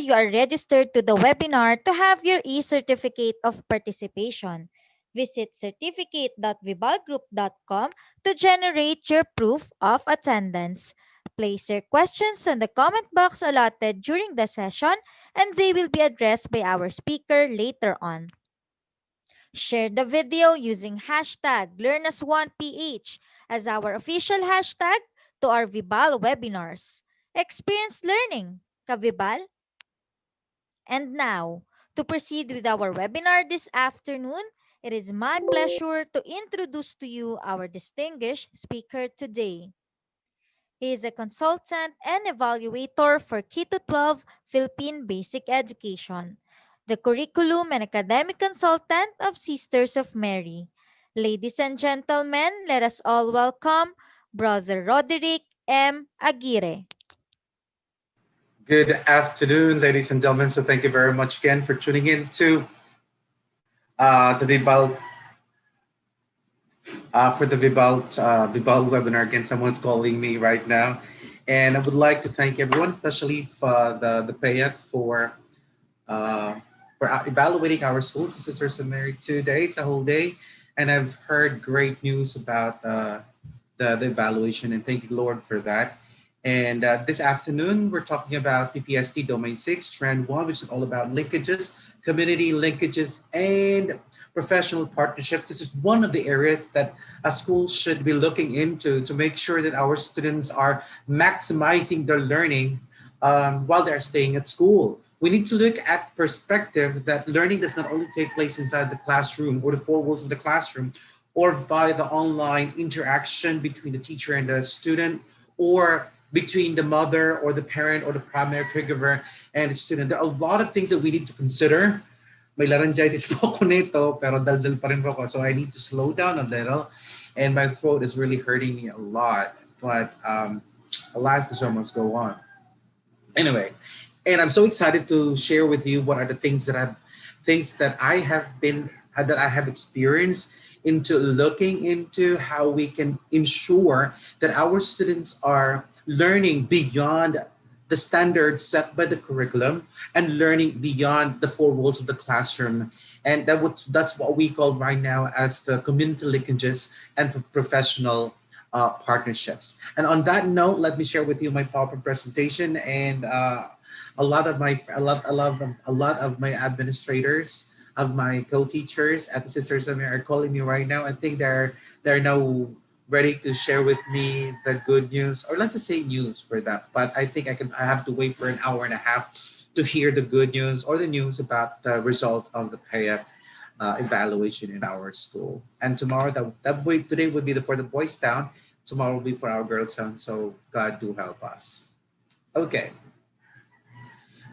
you are registered to the webinar to have your e-certificate of participation. Visit certificate.vibalgroup.com to generate your proof of attendance. Place your questions in the comment box allotted during the session and they will be addressed by our speaker later on. Share the video using hashtag LearnAs1PH as our official hashtag to our VIBAL webinars. Experience learning, ka-VIBAL? And now, to proceed with our webinar this afternoon, it is my pleasure to introduce to you our distinguished speaker today. He is a consultant and evaluator for K-12 Philippine Basic Education, the curriculum and academic consultant of Sisters of Mary. Ladies and gentlemen, let us all welcome Brother Roderick M. Aguirre. Good afternoon, ladies and gentlemen. So thank you very much again for tuning in to the VIBAL VIBAL webinar. Again, someone's calling me right now, and I would like to thank everyone, especially for the PAYAC uh, for evaluating our schools. The Sisters of Mary 2 days, a whole day, and I've heard great news about the evaluation, and thank you, Lord, for that. And this afternoon, we're talking about PPST Domain 6, Strand 1, which is all about linkages, community linkages, and professional partnerships. This is one of the areas that a school should be looking into to make sure that our students are maximizing their learning while they're staying at school. We need to look at perspective that learning does not only take place inside the classroom or the four walls of the classroom or via the online interaction between the teacher and the student or between the mother or the parent or the primary caregiver and the student. There are a lot of things that we need to consider. May laryngitis ako nito, pero daldal pa rin ako. So I need to slow down a little. And my throat is really hurting me a lot. But alas, the show must go on. Anyway, and I'm so excited to share with you what are the things that I have been that I have experienced into looking into how we can ensure that our students are learning beyond the standards set by the curriculum and learning beyond the four walls of the classroom. And that's what we call right now as the community linkages and professional partnerships. And on that note, let me share with you my PowerPoint presentation and a lot of my administrators of my co-teachers at the Sisters of Mary are calling me right now. I think they're now ready to share with me the good news, or let's just say news for that. But I think I have to wait for an hour and a half to hear the good news or the news about the result of the PAYA evaluation in our school. And tomorrow, today would be for the boys town. Tomorrow will be for our girls town. So God do help us. Okay.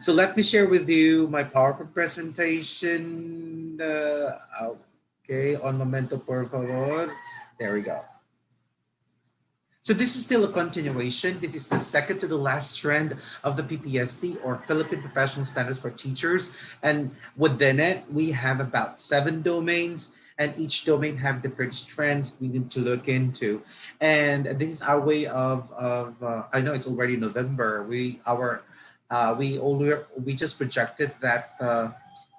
So let me share with you my PowerPoint presentation. Okay, on momento, por favor. There we go. So this is still a continuation. This is the second to the last trend of the PPST, or Philippine Professional Standards for Teachers. And within it, we have about 7 domains, and each domain have different trends we need to look into. And this is our way of I know it's already November. We just projected that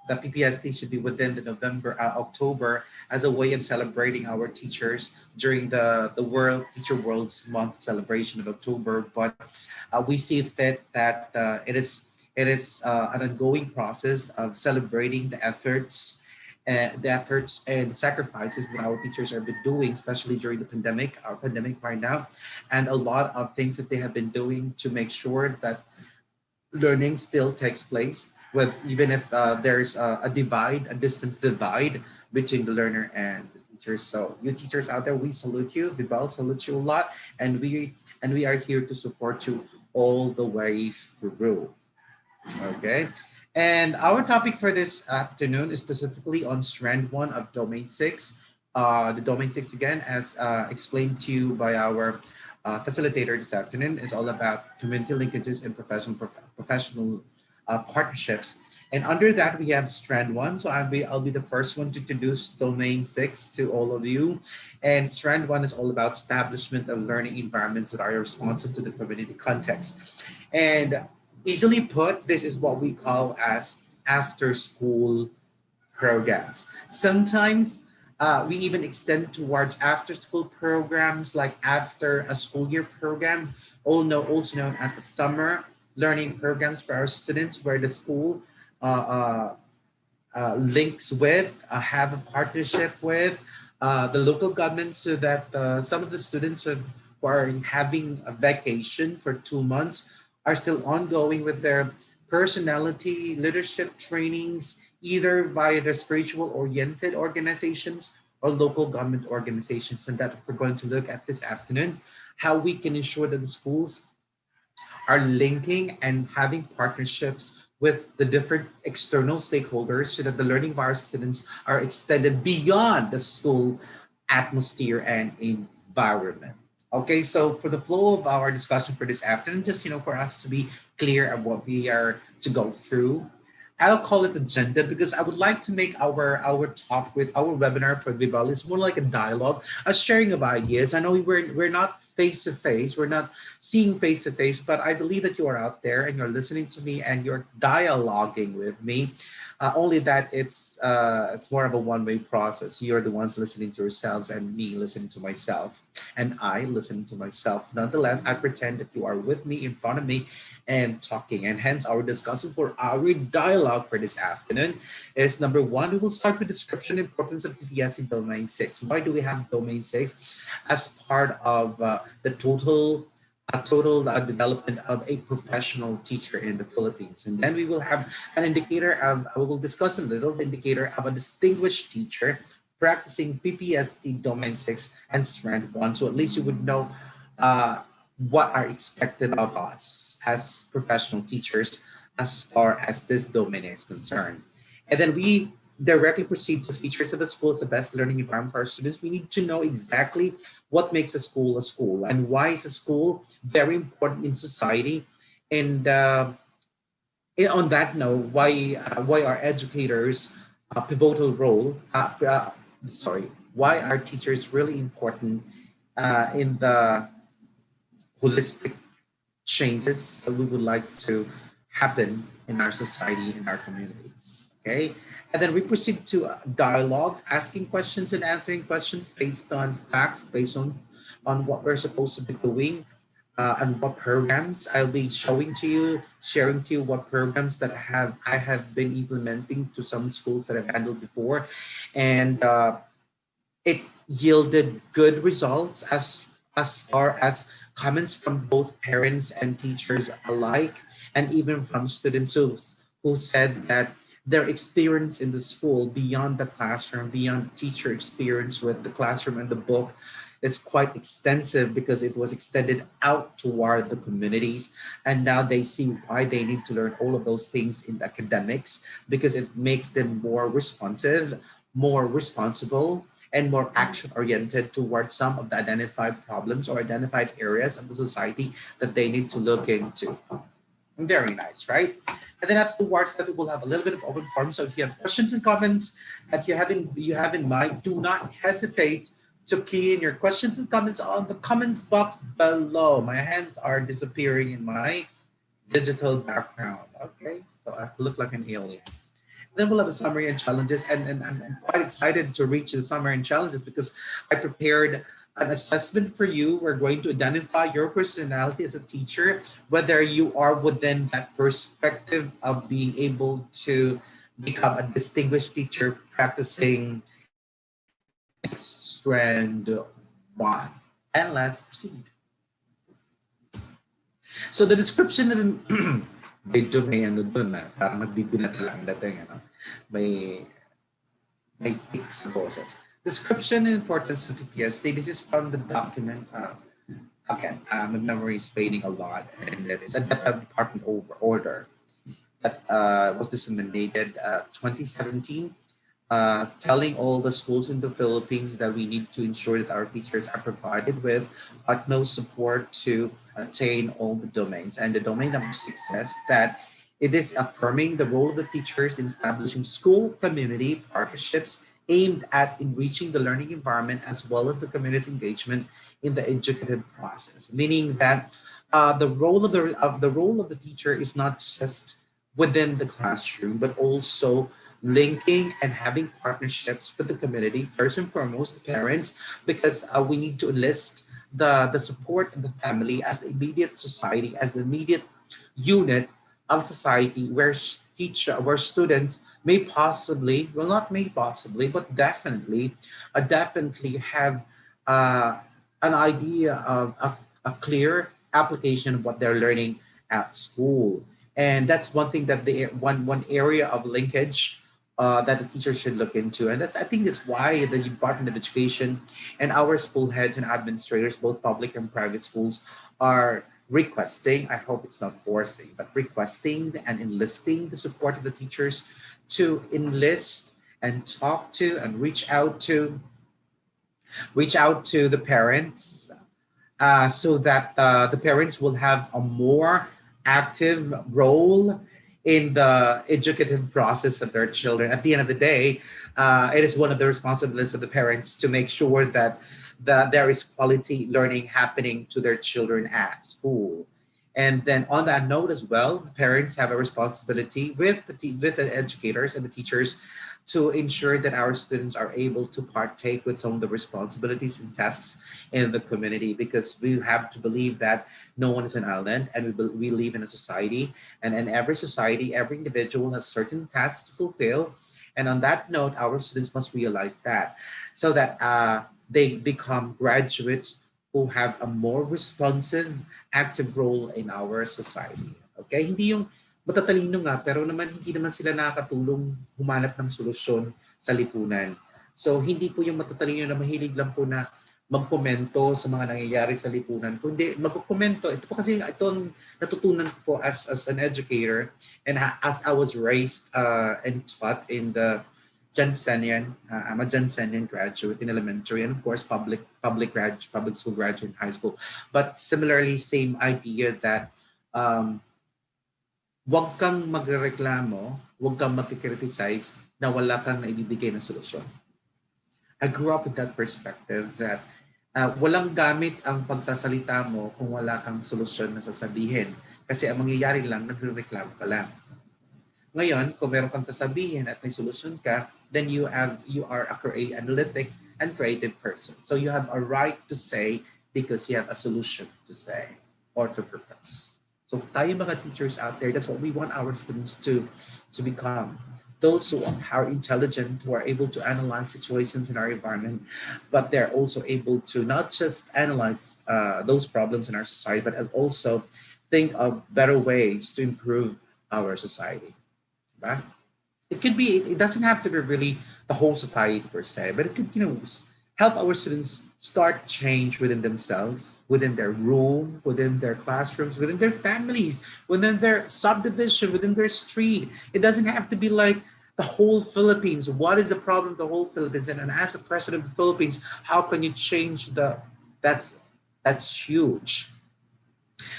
the PPST should be within the October as a way of celebrating our teachers during the World Teacher World's Month celebration of October. But we see fit that it is an ongoing process of celebrating the efforts and sacrifices that our teachers have been doing, especially during our pandemic right now, and a lot of things that they have been doing to make sure that learning still takes place, with even if there's a distance divide between the learner and the teachers. So you teachers out there, we salute you. Vibal salutes you a lot, and we are here to support you all the way through. Okay. And our topic for this afternoon is specifically on Strand 1 of Domain 6. The Domain 6, again, as explained to you by our facilitator this afternoon, is all about community linkages and professional partnerships. And under that, we have Strand 1. So I'll be the first one to introduce Domain 6 to all of you. And Strand 1 is all about establishment of learning environments that are responsive to the community context. And Easily put, this is what we call as after school programs. Sometimes we even extend towards after school programs like after a school year program, also known as the summer learning programs for our students, where the school uh, uh, links with, have a partnership with the local government so that some of the students who are having a vacation for 2 months are still ongoing with their personality leadership trainings, either via the spiritual oriented organizations or local government organizations. And that we're going to look at this afternoon, how we can ensure that the schools are linking and having partnerships with the different external stakeholders so that the learning of our students are extended beyond the school atmosphere and environment. Okay, so for the flow of our discussion for this afternoon, just for us to be clear of what we are to go through, I'll call it agenda because I would like to make our talk with our webinar for VIBAL is more like a dialogue, a sharing of ideas. I know we're not face to face, we're not seeing face to face, but I believe that you are out there and you're listening to me and you're dialoguing with me. Only that it's more of a one-way process. You're the ones listening to yourselves and me listening to myself, and I listening to myself. Nonetheless, I pretend that you are with me in front of me and talking. And hence our discussion for our dialogue for this afternoon is number one, we will start with description importance of PPS in domain six. Why do we have domain six as part of the total development of a professional teacher in the Philippines? And then we will have an indicator of, we will discuss a little indicator of a distinguished teacher practicing PPST domain six and strand one. So at least you would know uh, what are expected of us as professional teachers as far as this domain is concerned. And then we directly proceed to features of a school as the best learning environment for our students. We need to know exactly what makes a school and why is a school very important in society. And on that note, why are educators a pivotal role? Sorry, why are teachers really important in the holistic changes that we would like to happen in our society, in our communities. Okay. And then we proceed to dialogue, asking questions and answering questions based on facts, based on what we're supposed to be doing, and what programs I'll be showing to you, sharing to you what programs that I have been implementing to some schools that I've handled before, and it yielded good results as far as comments from both parents and teachers alike, and even from students who said that their experience in the school beyond the classroom, beyond the teacher experience with the classroom and the book, is quite extensive because it was extended out toward the communities. And now they see why they need to learn all of those things in academics because it makes them more responsive, more responsible, and more action oriented towards some of the identified problems or identified areas of the society that they need to look into. Very nice, right? And then afterwards, that we will have a little bit of open forum. So if you have questions and comments that you have in mind, do not hesitate to key in your questions and comments on the comments box below. My hands are disappearing in my digital background. Okay, so I look like an alien. Then we'll have a summary and challenges, and I'm quite excited to reach the summary and challenges because I prepared an assessment for you. We're going to identify your personality as a teacher, whether you are within that perspective of being able to become a distinguished teacher practicing strand one. And let's proceed. So the description of medyo may ano dun parang nagbibinat lang dating ano. May tick sa boses. Description and importance of PPSD. This is from the document. Again, my memory is fading a lot, and it's a department order that was disseminated 2017, telling all the schools in the Philippines that we need to ensure that our teachers are provided with utmost support to attain all the domains. And the domain number six says that it is affirming the role of the teachers in establishing school community partnerships aimed at enriching the learning environment as well as the community's engagement in the educative process, meaning that the role of the teacher is not just within the classroom, but also linking and having partnerships with the community. First and foremost, the parents, because we need to enlist the support of the family as the immediate society, as the immediate unit of society, where where students may possibly, well, not may possibly, but definitely have uh, an idea of a clear application of what they're learning at school. And that's one thing that one area of linkage that the teacher should look into. And that's, I think that's why the Department of Education and our school heads and administrators, both public and private schools, are requesting, I hope it's not forcing, but requesting and enlisting the support of the teachers to enlist and talk to and reach out to the parents, so that the parents will have a more active role in the educative process of their children. At the end of the day, it is one of the responsibilities of the parents to make sure that there is quality learning happening to their children at school. And then on that note as well, the parents have a responsibility with with the educators and the teachers to ensure that our students are able to partake with some of the responsibilities and tasks in the community, because we have to believe that no one is an island, and we live in a society, and in every society every individual has certain tasks to fulfill. And on that note, our students must realize that, so that they become graduates who have a more responsive, active role in our society. Okay, hindi yung matatalino nga, pero naman hindi naman sila nakakatulong humanap ng solusyon sa lipunan. So hindi po yung matatalino na mahilig lang po na magkomento sa mga nangyayari sa lipunan, kundi magkomento. Ito po kasi itong natutunan ko po as an educator, and as I was raised and taught in the Jansenian. I'm a Jansenian graduate in elementary, and of course public school graduate in high school. But similarly, same idea that wag kang magreklamo, wag kang magkikriticize na wala kang naibibigay na solusyon. I grew up with that perspective that walang gamit ang pagsasalita mo kung wala kang solusyon na sasabihin. Kasi ang mangyayari lang, nagre-reklamo ka lang. Ngayon, kung meron kang sasabihin at may solusyon ka, then you are a analytic and creative person. So you have a right to say because you have a solution to say or to propose. So tayo mga teachers out there, that's what we want our students to become. Those who are intelligent, who are able to analyze situations in our environment, but they're also able to not just analyze those problems in our society, but also think of better ways to improve our society. Right? It could be, it doesn't have to be really the whole society per se, but it could, help our students start change within themselves, within their room, within their classrooms, within their families, within their subdivision, within their street. It doesn't have to be like the whole Philippines. What is the problem of the whole Philippines? And as the president of the Philippines, how can you change that's huge.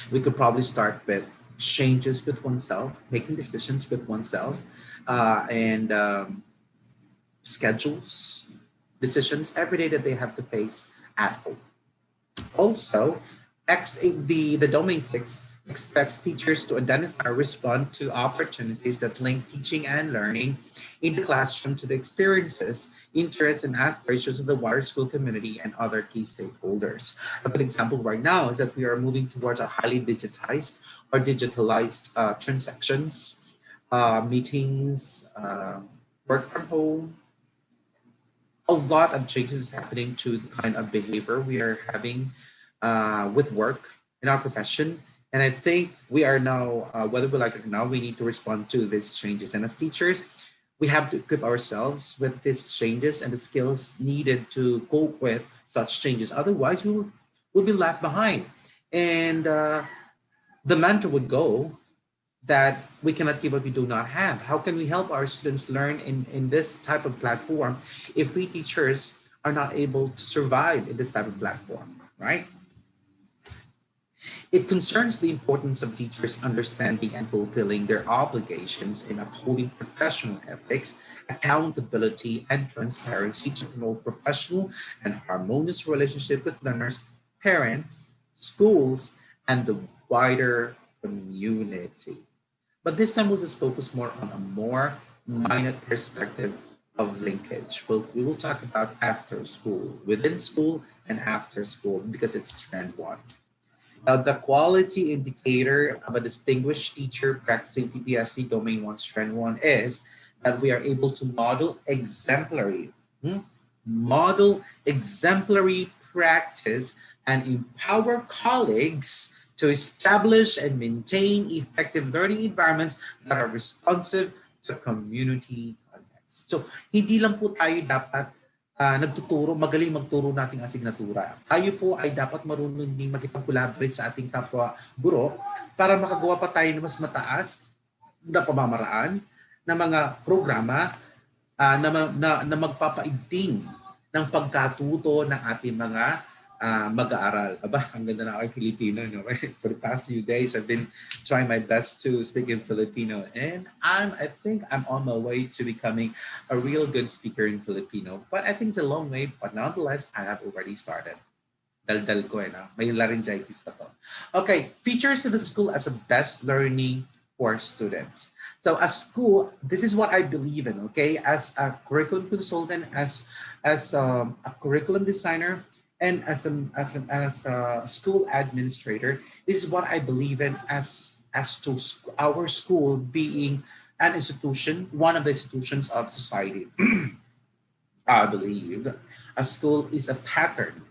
We could probably start with changes with oneself, making decisions with oneself, and schedules, decisions every day that they have to face at home. Also, the domain 6 expects teachers to identify or respond to opportunities that link teaching and learning in the classroom to the experiences, interests, and aspirations of the wider school community and other key stakeholders. A good example right now is that we are moving towards a highly digitized or digitalized transactions, meetings, work from home. A lot of changes happening to the kind of behavior we are having with work in our profession. And I think we are now, whether we like it or not, we need to respond to these changes. And as teachers, we have to equip ourselves with these changes and the skills needed to cope with such changes. Otherwise, we'll be left behind. And the mentor would go that we cannot give what we do not have. How can we help our students learn in this type of platform if we teachers are not able to survive in this type of platform, right? It concerns the importance of teachers understanding and fulfilling their obligations in upholding professional ethics, accountability, and transparency to promote professional and harmonious relationship with learners, parents, schools, and the wider community. But this time we'll just focus more on a more minute perspective of linkage. We will talk about after school, within school, and after school because it's trend one. Now, the quality indicator of a distinguished teacher practicing PPSD Domain 1 Strand 1 is that we are able to model exemplary practice and empower colleagues to establish and maintain effective learning environments that are responsive to community context. So, hindi lang po tayo dapat nagtuturo, magaling magturo nating asignatura. Tayo po ay dapat marunong din makipag-collaborate sa ating kapwa guro para makagawa pa tayo ng mas mataas na pamamaraan ng mga programa na magpapaigting ng pagkatuto ng ating mga mag-aaral. Aba, ang ganda na ako Filipino. No? For the past few days, I've been trying my best to speak in Filipino. And I think I'm on my way to becoming a real good speaker in Filipino. But I think it's a long way. But nonetheless, I have already started. Dal-dal ko no? May laryngitis pa to. Okay, features of the school as a best learning for students. So as school, this is what I believe in, okay? As a curriculum consultant, as a curriculum designer, and as a school administrator, this is what I believe in as to our school being an institution, one of the institutions of society. I believe a school is a pattern,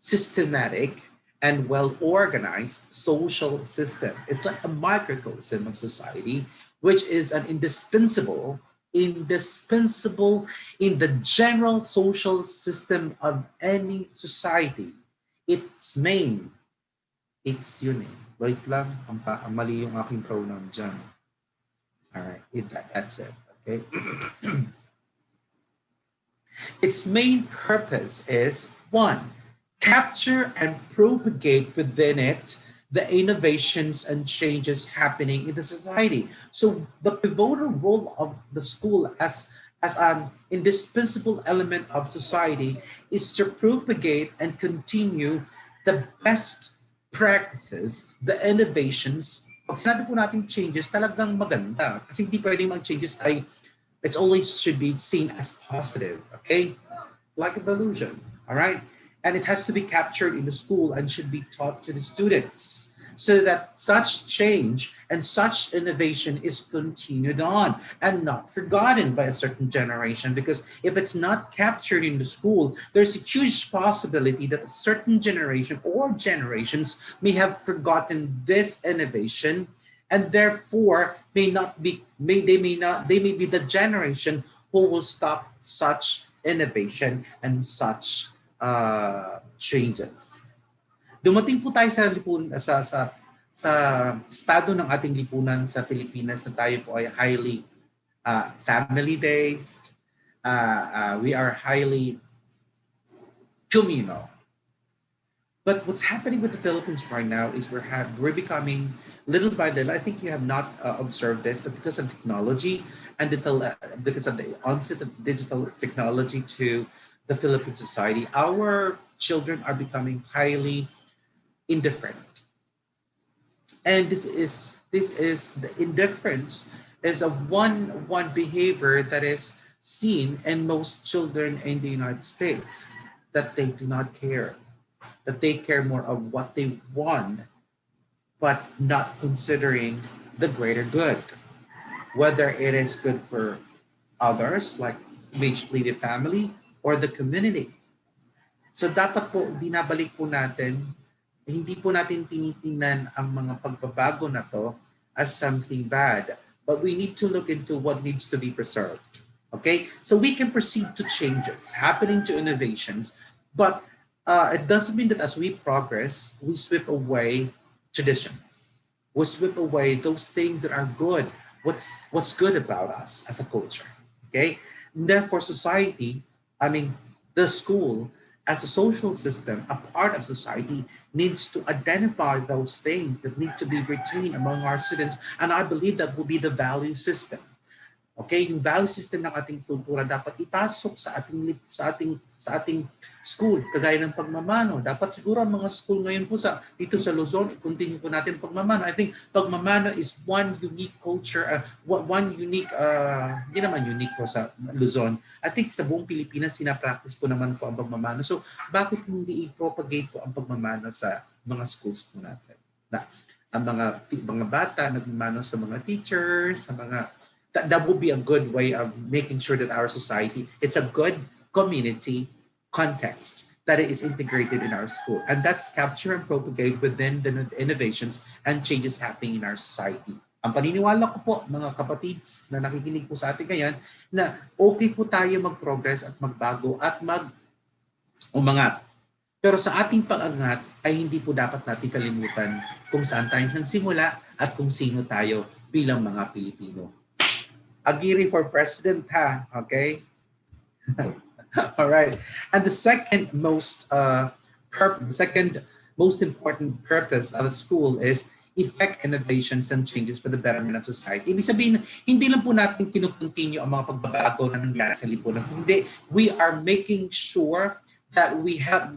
systematic, and well-organized social system. It's like a microcosm of society, which is an indispensable in the general social system of any society. It's tuning. Wait lang, ang mali yung aking pronoun dyan. All right, that's it, okay? Its main purpose is, one, capture and propagate within it the innovations and changes happening in the society. So the pivotal role of the school as an indispensable element of society is to propagate and continue the best practices, the innovations. Pag sinabi po natin changes, talagang maganda. Kasi hindi pwedeng mag-changes ay it's always should be seen as positive, okay? Like a delusion, all right? And it has to be captured in the school and should be taught to the students so that such change and such innovation is continued on and not forgotten by a certain generation. Because if it's not captured in the school, there's a huge possibility that a certain generation or generations may have forgotten this innovation and therefore they may be the generation who will stop such innovation and such changes. Dumating po tayo sa sa estado ng ating lipunan sa Pilipinas na tayo po ay highly family-based. We are highly communal. But what's happening with the Philippines right now is we're becoming little by little. I think you have not observed this, but because of technology and because of the onset of digital technology to the Philippine society, our children are becoming highly indifferent. And this is the indifference is a one behavior that is seen in most children in the United States, that they do not care, that they care more of what they want, but not considering the greater good, whether it is good for others, like basically the family, or the community. So dapat po, binabalik po natin, hindi po natin tinitingnan ang mga pagbabago na to as something bad, but we need to look into what needs to be preserved. Okay? So we can proceed to changes happening to innovations, but it doesn't mean that as we progress, we sweep away traditions. We sweep away those things that are good. What's good about us as a culture. Okay? And therefore, society, the school as a social system, a part of society, needs to identify those things that need to be retained among our students. And I believe that will be the value system. Okay, yung value system ng ating kultura dapat ipasok sa ating school, kagaya ng pagmamano. Dapat siguro ang mga school ngayon po dito sa Luzon, i-continue po natin pagmamano. I think pagmamano is one unique culture, one unique hindi naman unique po sa Luzon. I think sa buong Pilipinas pina-practice po naman po ang pagmamano. So, bakit hindi i-propagate po ang pagmamano sa mga schools po natin? Na ang mga bata nagmamano sa mga teachers, sa mga that would be a good way of making sure that our society, it's a good community context that is integrated in our school. And that's captured and propagated within the innovations and changes happening in our society. Ang paniniwala ko po, mga kapatids na nakikinig po sa atin ngayon, na okay po tayo mag-progress at magbago at mag-umangat. Pero sa ating pag-angat ay hindi po dapat natin kalimutan kung saan tayo nagsimula at kung sino tayo bilang mga Pilipino. Aguirre for president, ha? Okay? All right. And the second most important purpose of a school is effect innovations and changes for the betterment of society. Ibig sabihin, hindi lang po natin kinukontinue ang mga pagbabago na nangyari sa lipunan. Hindi, we are making sure that we are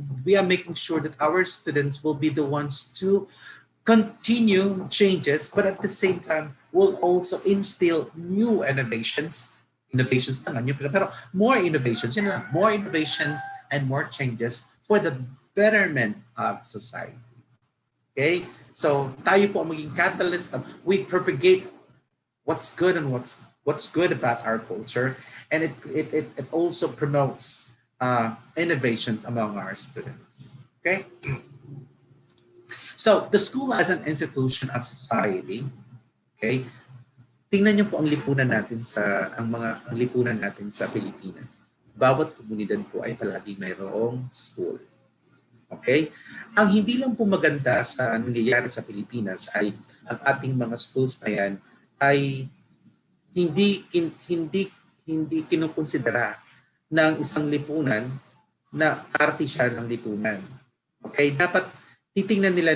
making sure that our students will be the ones to continue changes, but at the same time will also instill new innovations. Innovations na nga, pero more innovations, more innovations and more changes for the betterment of society. Okay? So tayo po ang maging catalyst of we propagate what's good and what's good about our culture, and it also promotes innovations among our students. Okay? So the school as an institution of society, okay? Tingnan niyo po ang lipunan natin sa Pilipinas. Bawat komunidad po ay palagi mayroong school. Okay? Ang hindi lang po maganda sa nangyayari sa Pilipinas ay ang ating mga schools na yan ay hindi kinukonsidera ng isang lipunan na parte siya ng lipunan. Okay? Dapat titingnan nila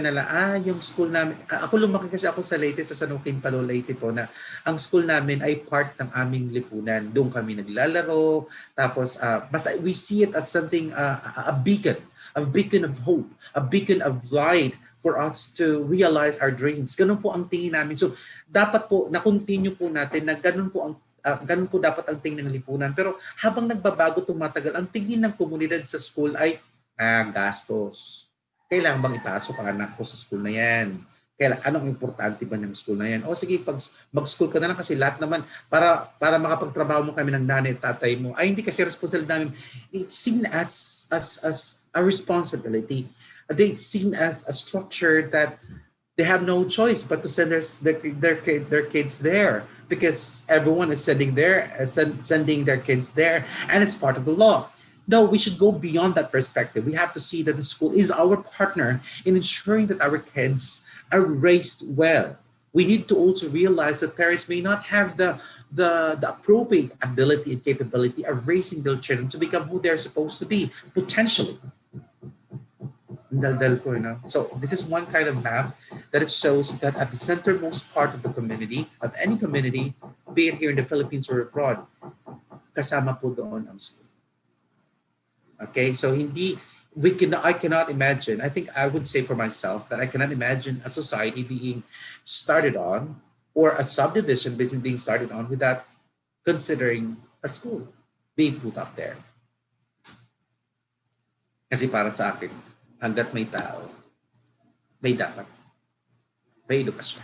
yung school namin. Ako lumaki kasi ako sa Leyte, sa San Joaquin, Palo, Leyte po, na ang school namin ay part ng aming lipunan. Doon kami naglalaro. Tapos, basta we see it as something, a beacon of hope, a beacon of light for us to realize our dreams. Ganun po ang tingin namin. So, dapat po, na-continue po natin na ganun po dapat ang tingin ng lipunan. Pero habang nagbabago, tumatagal, ang tingin ng komunidad sa school ay gastos. Kailangan bang ipasok ang anak ko sa school na yan? Anong importante ba ng school na yan? O sige, mag-school ka na lang kasi lahat naman para makapagtrabaho mo kami ng nanay at tatay mo. Ay, hindi kasi responsibility namin. It's seen as a responsibility. It's seen as a structure that they have no choice but to send their kids there because everyone is sending their kids there, and it's part of the law. No, we should go beyond that perspective. We have to see that the school is our partner in ensuring that our kids are raised well. We need to also realize that parents may not have the appropriate ability and capability of raising their children to become who they're supposed to be, potentially. So this is one kind of map that it shows that at the centermost part of the community, of any community, be it here in the Philippines or abroad, kasama po doon ang school. Okay, so I cannot imagine, I think I would say for myself that I cannot imagine a society being started on or a subdivision being started on without considering a school being put up there. Kasi para sa akin, hanggat may tao, may dapat, may edukasyon.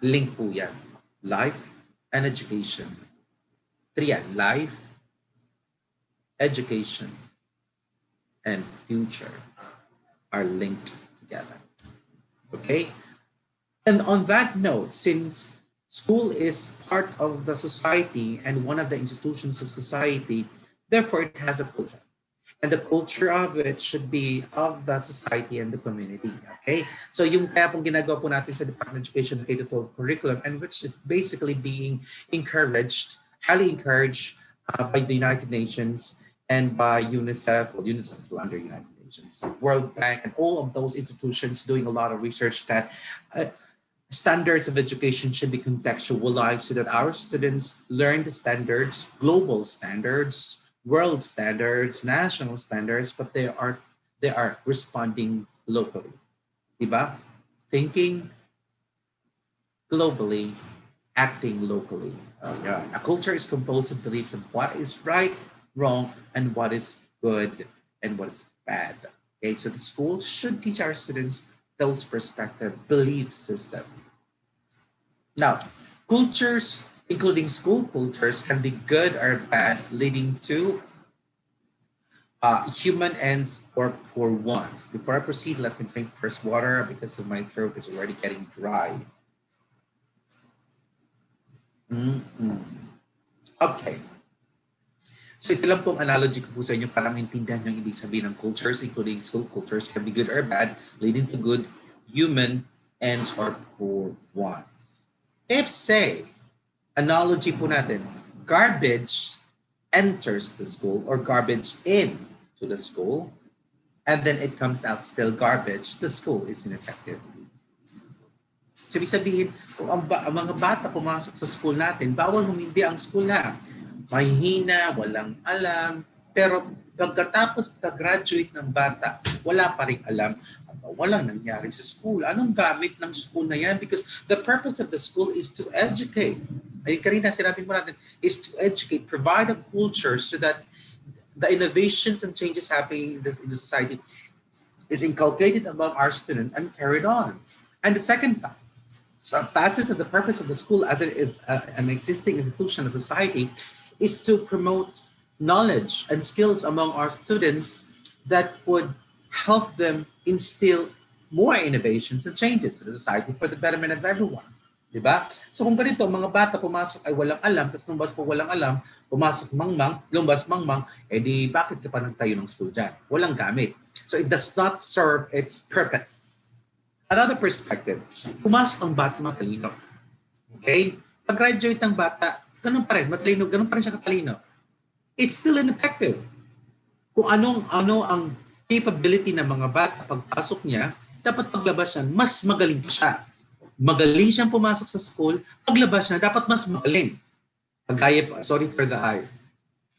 Link po yan. Life and education. 3 yan. Life, education, and future are linked together. Okay? And on that note, since school is part of the society and one of the institutions of society, therefore it has a culture. And the culture of it should be of the society and the community. Okay? So yung kaya pong ginagawa po natin sa Department of Education K-12 curriculum, and which is basically being encouraged, highly encouraged by the United Nations and by UNICEF, well, UNICEF is under United Nations, World Bank, and all of those institutions doing a lot of research that Standards of education should be contextualized so that our students learn the standards, global standards, world standards, national standards, but they are responding locally. Diba? Thinking globally, acting locally. Yeah. A culture is composed of beliefs of what is right, wrong, and what is good and what is bad. Okay, so the school should teach our students those perspective belief systems. Now, cultures, including school cultures, can be good or bad, leading to human ends or poor ones. Before I proceed, let me drink first water because of my throat is already getting dry. Mm-mm. Okay. So ito lang pong analogy ko po sa inyo para maintindihan yung ibig sabihin ng cultures, including school cultures, can be good or bad, leading to good human ends or poor ones. If, say, analogy po natin, garbage enters the school or garbage in to the school, and then it comes out still garbage, the school is ineffective. So, ibig sabihin, kung ang mga bata pumasok sa school natin, bawal humindi ang school na. Mahina, walang alam, pero pagkatapos pagka-graduate ng bata, wala pa rin alam, walang nangyari sa school. Anong gamit ng school na yan? Because the purpose of the school is to educate. Ay, kanina sinabi mo natin, is to educate, provide a culture so that the innovations and changes happening in the society is inculcated among our students and carried on. And the second fact, so a facet of the purpose of the school as it is an existing institution of society is to promote knowledge and skills among our students that would help them instill more innovations and changes in the society for the betterment of everyone. Diba? So kung ganito, mga bata pumasok ay walang alam, tapos lumabas po walang alam, pumasok mangmang, lumabas mangmang, edi bakit ka pa nagtayo ng school dyan? Walang gamit. So it does not serve its purpose. Another perspective, pumasok ang bata matalino. Okay? Pag-graduate ng bata, ganun pa rin, matalino, ganun pa rin siya katalino. It's still ineffective. Kung ano ang capability ng mga bata pagpasok niya, dapat paglabas niya, mas magaling pa siya. Magaling siyang pumasok sa school, paglabas niya, dapat mas magaling. Pagaya pa, sorry for the eye.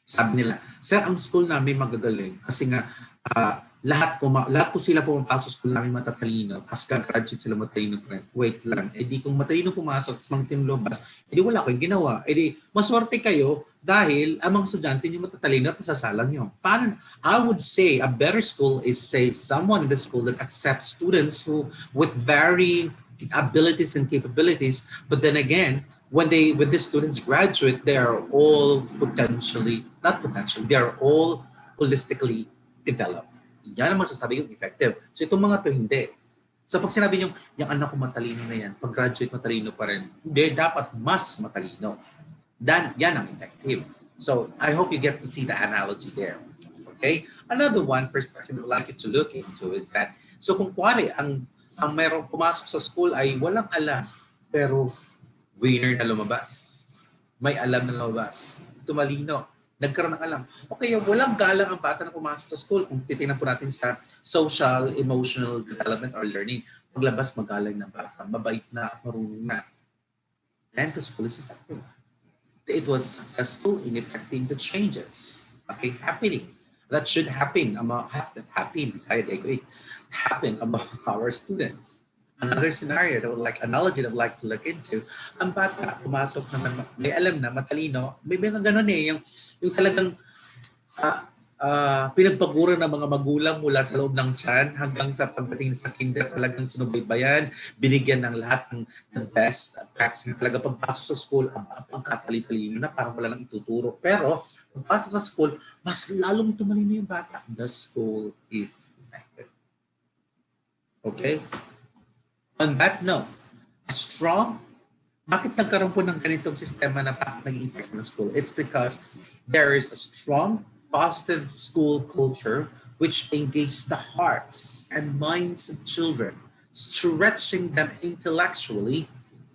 Sabi nila, sir, ang school namin magagaling kasi nga lahat po sila pumapasok sa school namin matatalino, tapos graduate sila matalino pa rin. Wait lang, edi kung matalino pumasok, tapos mga tinulobas, edi wala kayong ginawa. Edi maswerte kayo dahil ang mga estudyante nyo matatalino at nasasalang nyo. Paano? I would say a better school is, say, someone in the school that accepts students who with varying abilities and capabilities, but then again, when the students graduate, they are all they are all holistically developed. Yan ang masasabi yung effective. So itong mga to hindi. So pag sinabi nyo, yung anak ko matalino na yan, pag graduate matalino pa rin, hindi, dapat mas matalino. Yan ang effective. So I hope you get to see the analogy there. Okay? Another one perspective I'd like you to look into is that, so kung kuwari, ang merong pumasok sa school ay walang alam, pero winner na lumabas. May alam na lumabas. Tumalino. Nagkaroon ng alam. Okay, walang galang ang bata na pumasok sa school. Kung titingnan po natin sa social, emotional development or learning, paglabas magalang ng bata. Mabait na, marunong na. And the school is effective. It was successful in effecting the changes. Okay, happening. That should happen among happen among our students. Another scenario that analogy that I'd like to look into, ang bata, pumasok na may alam na, matalino, may mga ganun yung talagang pinagpagura ng mga magulang mula sa loob ng tiyan hanggang sa pagdating sa kinder, talagang sinubaybayan, binigyan ng lahat ng best practice. Talaga pagpasok sa school, ang katali-talino na parang wala nang ituturo. Pero pagpasok sa school, mas lalong tumalino yung bata. The school is effective. Okay? On that note, bakit nagkaroon po ng ganitong sistema na naging effect ng school? It's because there is a strong, positive school culture which engages the hearts and minds of children, stretching them intellectually,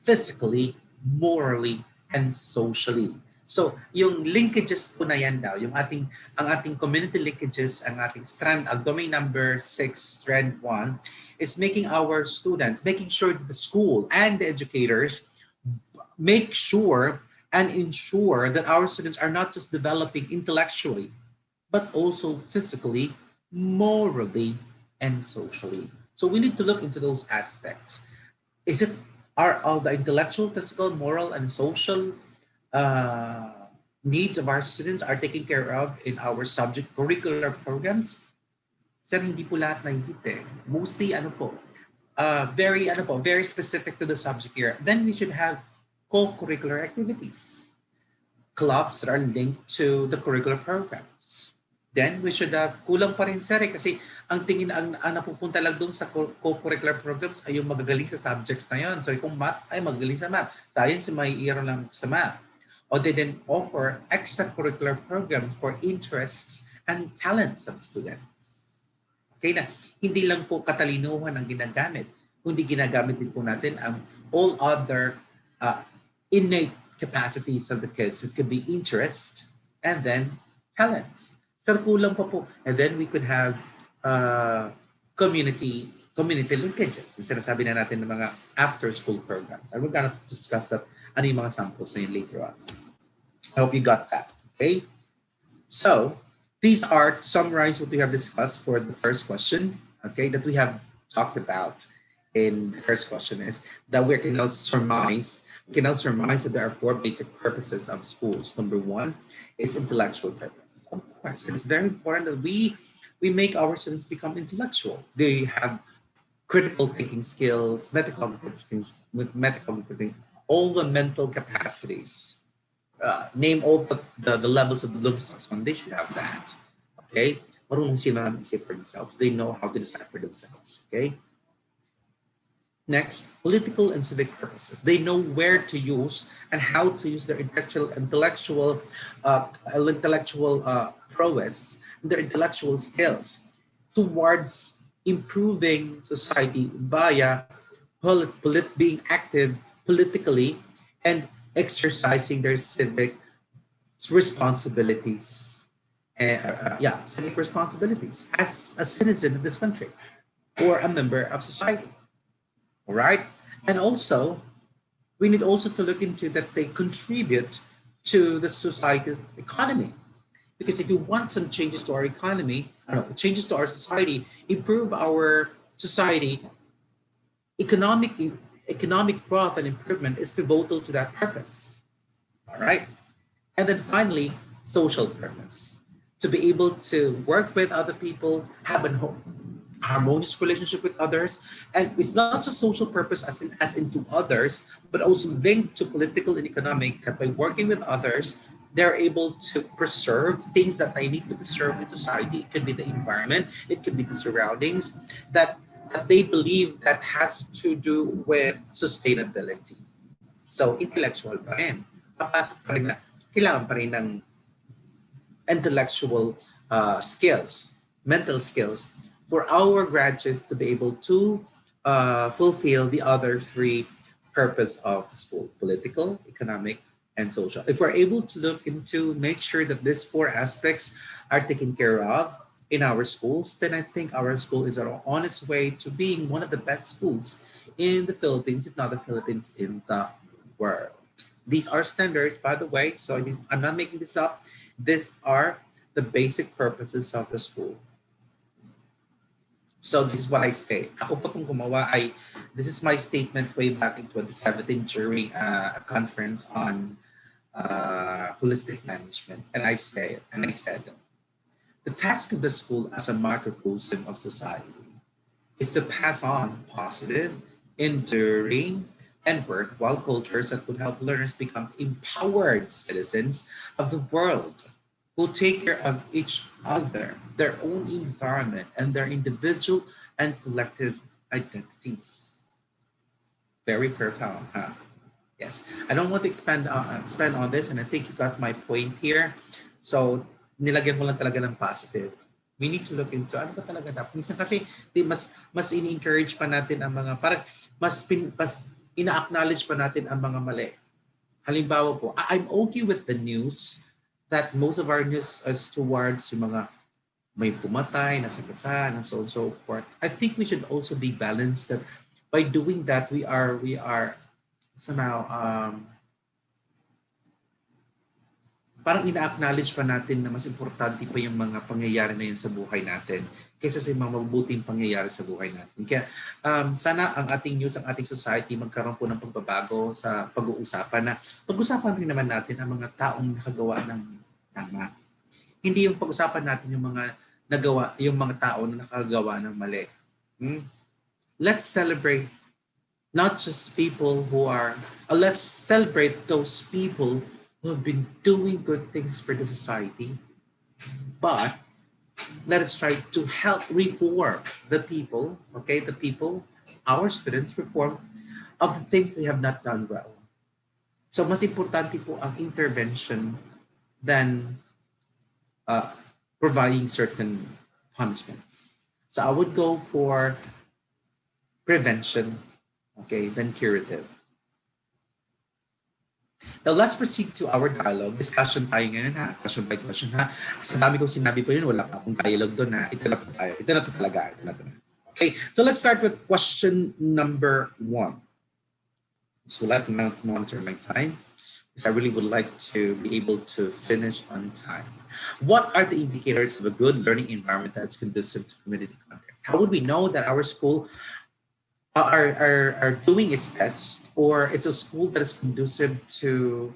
physically, morally, and socially. So, yung linkages po na yan daw, ang ating community linkages, ang ating strand, ang domain number 6, strand 1, is making our students, making sure that the school and the educators make sure and ensure that our students are not just developing intellectually, but also physically, morally, and socially. So we need to look into those aspects. Is it are all the intellectual, physical, moral, and social uh, needs of our students are taken care of in our subject curricular programs? Sir, hindi po lahat na higit eh. Mostly very specific to the subject here. Then we should have co-curricular activities, clubs that are linked to the curricular programs. Then we should have, kulang pa rin sir kasi ang napupunta lang doon sa co-curricular programs ay yung magagaling sa subjects na yon. So kung math ay magagaling sa math, science may iro lang sa math. Or they then offer extracurricular programs for interests and talents of students. Okay na, hindi lang po katalinuhan ang ginagamit, kundi ginagamit din po natin ang all other uh, innate capacities of the kids. It could be interest and then talent. Sir, kulang pa po. And then we could have community linkages. Sinasabi na natin ng mga after-school programs. And we're gonna discuss that, ano yung mga samples na yun later on. I hope you got that. Okay? So, these are to summarize what we have discussed for the first question, okay, that we have talked about in the first question is that we can now surmise that there are four basic purposes of schools. Number one is intellectual purpose. Of course, it is very important that we make our students become intellectual. They have critical thinking skills, metacognitive, all the mental capacities. Name all the levels of the Bloom's one, they should have that. Okay? Marunong sila mag-isip for themselves. They know how to decide for themselves. Okay? Next, political and civic purposes. They know where to use and how to use their intellectual prowess, their intellectual skills towards improving society via being active politically and exercising their civic responsibilities. Civic responsibilities as a citizen of this country or a member of society. All right, and also we need also to look into that they contribute to the society's economy. Because if you want some changes to our economy, changes to our society, improve our society, economic growth and improvement is pivotal to that purpose. All right. And then finally, social purpose. To be able to work with other people, have a harmonious relationship with others. And it's not just social purpose as into others, but also linked to political and economic, that by working with others, they're able to preserve things that they need to preserve in society. It could be the environment, it could be the surroundings that they believe that has to do with sustainability. So, intellectual pa rin. Papasok pa rin na, kailangan pa rin ng intellectual skills, mental skills, for our graduates to be able to fulfill the other three purpose of the school: political, economic, and social. If we're able to look into make sure that these four aspects are taken care of in our schools, then I think our school is on its way to being one of the best schools in the Philippines, if not the Philippines, in the world. These are standards, by the way, so I'm not making this up. These are the basic purposes of the school. So this is what I say. Ako po itong gumawa this is my statement way back in 2017 during a conference on holistic management. And I said, the task of the school as a microcosm of society is to pass on positive, enduring, and worthwhile cultures that would help learners become empowered citizens of the world who take care of each other, their own environment, and their individual and collective identities. Very profound, huh? Yes. I don't want to expand on this, and I think you got my point here. So, nilagyan mo lang talaga ng positive. We need to look into ano ba talaga dapat. Minsan kasi mas ini-encourage pa natin ang mga, parang mas ina-acknowledge pa natin ang mga mali. Halimbawa po, I'm okay with the news that most of our news is towards yung mga may pumatay, nasagasaan, and so on and so forth. I think we should also be balanced that by doing that, we are somehow parang ina-acknowledge pa natin na mas importante pa yung mga pangyayari na yun sa buhay natin kaysa sa mga mabubuting pangyayari sa buhay natin. Kaya sana ang ating news, ang ating society magkaroon po ng pagbabago sa pag-uusapan na pag-usapan rin naman natin ang mga taong nakagawa ng tama. Hindi yung pag-usapan natin yung mga nagawa, yung mga tao na nakagawa ng mali. Hmm? Let's celebrate not just people who are, let's celebrate those people who have been doing good things for the society, but let us try to help reform the people, okay, the people, our students, reform of the things they have not done well. So mas importante po ang intervention than uh, providing certain punishments. So I would go for prevention, okay, than curative. Now, let's proceed to our dialogue. Discussion tayo ngayon ha. Question by question ha. Sa dami kong sinabi po yun, wala pa akong dialogue doon ha. Ito na po tayo. Ito na to talaga. Ito na to. Okay, so let's start with question number 1. So let me not monitor my time because I really would like to be able to finish on time. What are the indicators of a good learning environment that's conducive to community context? How would we know that our school are doing its best, or it's a school that is conducive to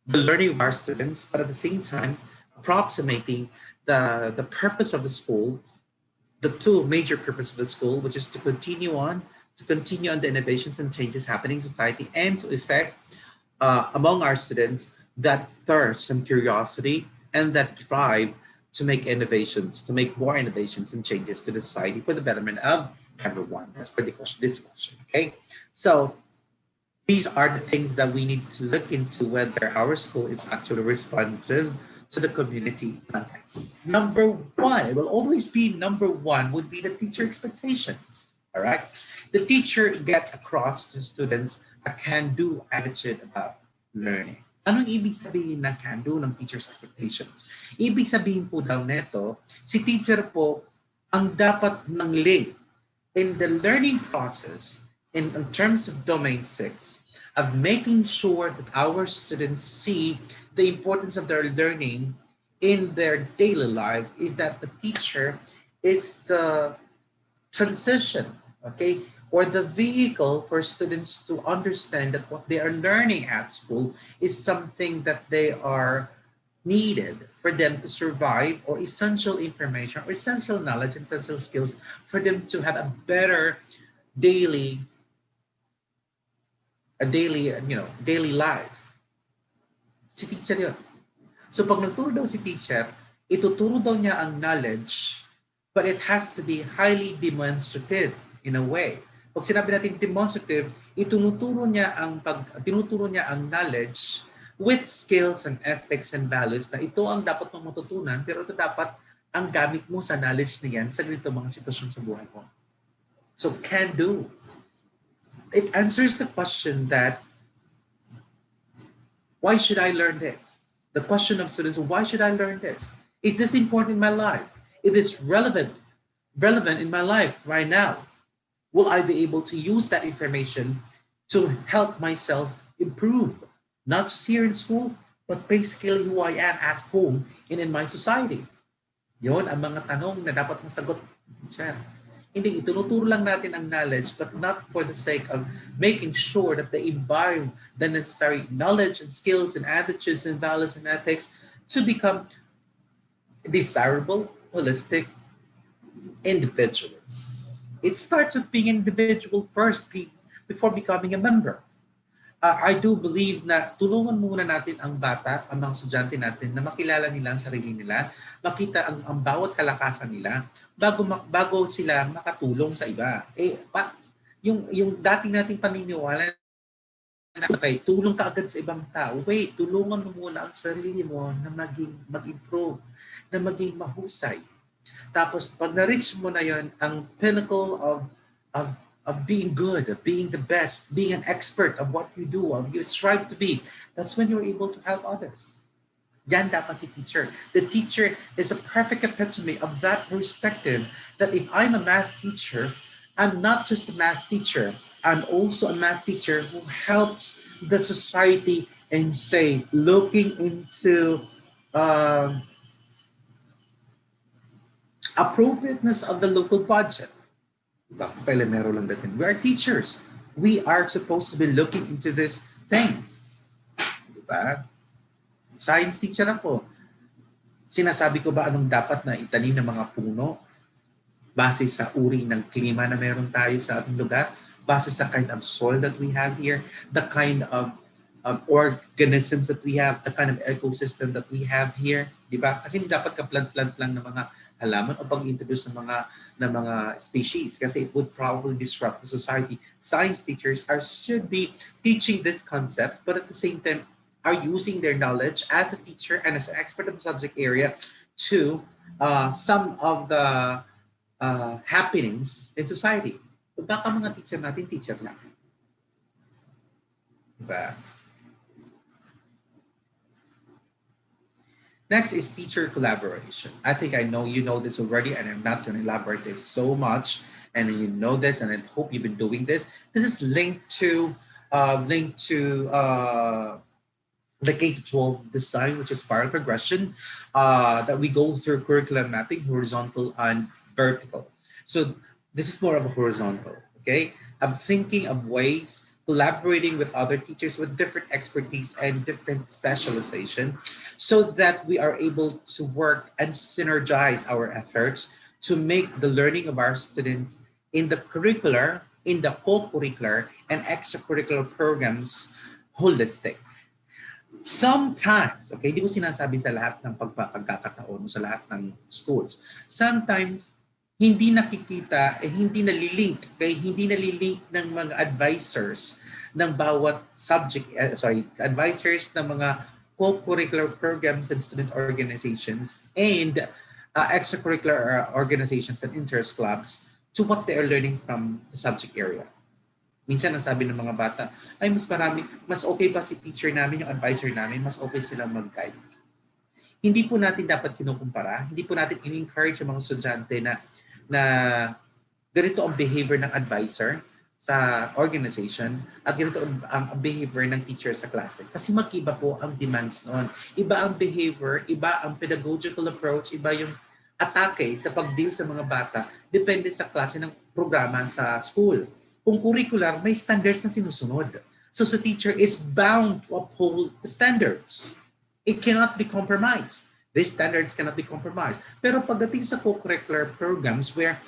the learning of our students, but at the same time approximating the purpose of the school, the two major purpose of the school, which is to continue on the innovations and changes happening in society and to effect among our students that thirst and curiosity and that drive to make innovations, to make more innovations and changes to the society for the betterment of everyone. That's for the question, this question. Okay, so these are the things that we need to look into whether our school is actually responsive to the community context. Number one, it will always be number one, would be the teacher expectations. All right, the teacher get across to students a can-do attitude about learning. Anong ibig sabihin ng can-do ng teacher's expectations? Ibig sabihin po daw neto, si teacher po ang dapat ng link in the learning process in terms of domain 6 of making sure that our students see the importance of their learning in their daily lives is that the teacher is the transition, okay, or the vehicle for students to understand that what they are learning at school is something that they are needed for them to survive, or essential information or essential knowledge and essential skills for them to have a better daily daily life. Si teacher yun. So pag nagturo daw si teacher, ituturo daw niya ang knowledge, but it has to be highly demonstrative in a way. Pag sinabi natin demonstrative, tinuturo niya ang knowledge with skills and ethics and values na ito ang dapat mong matutunan, pero ito dapat ang gamit mo sa knowledge na yan sa ganito mga sitwasyon sa buhay mo. So can do. It answers the question that why should I learn this? The question of students, why should I learn this? Is this important in my life? If it's relevant in my life right now, will I be able to use that information to help myself improve, not just here in school, but basically who I am at home and in my society? Yun ang mga tanong na dapat masagot, teacher. Hindi, itunuturo lang natin ang knowledge, but not for the sake of making sure that they imbibe the necessary knowledge and skills and attitudes and values and ethics to become desirable, holistic individuals. It starts with being an individual first before becoming a member. I do believe na tulungan muna natin ang bata, ang mga estudyante natin na makilala nila ang sarili nila, makita ang bawat kalakasan nila bago sila makatulong sa iba. Yung dati nating paniniwala na okay, tulong ka agad sa ibang tao. Wait, tulungan mo muna ang sarili mo na mag-improve, na maging mahusay. Tapos pag na-reach mo na yon ang pinnacle of of being good, of being the best, being an expert of what you do, of you strive to be, that's when you're able to help others. Yan dapat si teacher. The teacher is a perfect epitome of that perspective that if I'm a math teacher, I'm not just a math teacher. I'm also a math teacher who helps the society and say, looking into um, appropriateness of the local budget. Diba? Pelemero lang datin. We are teachers. We are supposed to be looking into these things. Diba? Science teacher ako. Sinasabi ko ba anong dapat na itanim ng mga puno base sa uri ng klima na meron tayo sa ating lugar, base sa kind of soil that we have here, the kind of organisms that we have, the kind of ecosystem that we have here, di ba? Kasi hindi dapat ka-plant-plant lang ng mga halaman o pag-introduce ng mga species kasi it would probably disrupt the society. Science teachers should be teaching this concept, but at the same time are using their knowledge as a teacher and as an expert in the subject area to some of the happenings in society. So baka mga teacher natin, teacher lang. Diba? Next is teacher collaboration. I think I know you know this already, and I'm not going to elaborate this so much. And you know this, and I hope you've been doing this. This is linked to the K to 12 design, which is spiral progression, that we go through curriculum mapping, horizontal and vertical. So this is more of a horizontal. Okay, I'm thinking of ways collaborating with other teachers with different expertise and different specialization so that we are able to work and synergize our efforts to make the learning of our students in the curricular, in the co-curricular, and extracurricular programs holistic. Sometimes, okay, hindi ko sinasabi sa lahat ng pagkakataon sa lahat ng schools. Sometimes, hindi nakikita, hindi nalilink ng mga advisors ng bawat subject, advisors ng mga co-curricular programs and student organizations and extracurricular organizations and interest clubs to what they are learning from the subject area. Minsan ang sabi ng mga bata, ay mas okay pa si teacher namin, yung advisor namin, mas okay silang mag-guide. Hindi po natin dapat kinukumpara, hindi po natin in-encourage yung mga estudyante na ganito ang behavior ng advisor sa organization at ganito ang behavior ng teacher sa klase. Kasi magkiba po ang demands noon. Iba ang behavior, iba ang pedagogical approach, iba yung atake sa pag-deal sa mga bata, depende sa klase ng programa sa school. Kung curricular, may standards na sinusunod. So the teacher is bound to uphold the standards. It cannot be compromised. These standards cannot be compromised. Pero pagdating sa co-curricular programs where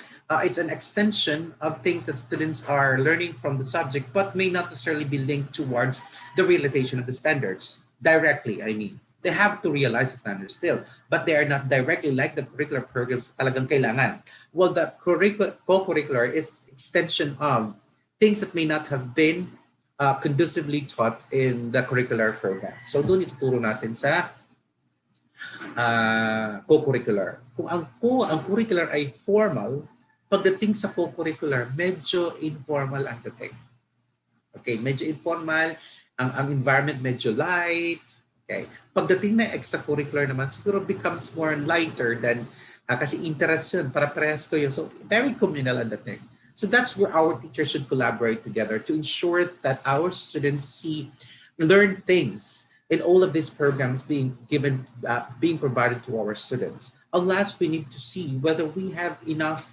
it's an extension of things that students are learning from the subject but may not necessarily be linked towards the realization of the standards. Directly, I mean. They have to realize the standards still, but they are not directly like the curricular programs talagang kailangan. Well, the co-curricular is extension of things that may not have been conducively taught in the curricular program. So doon ituturo natin sa co-curricular. Kung ang curricular ay formal, pagdating sa co-curricular, medyo informal ang dating. Okay, medyo informal, ang environment medyo light. Okay, pagdating na extracurricular naman, siguro becomes more lighter than kasi interest yun, para parehas ko yun. So very communal ang dating. So that's where our teachers should collaborate together to ensure that our students learn things in all of these programs being provided to our students. Unless we need to see whether we have enough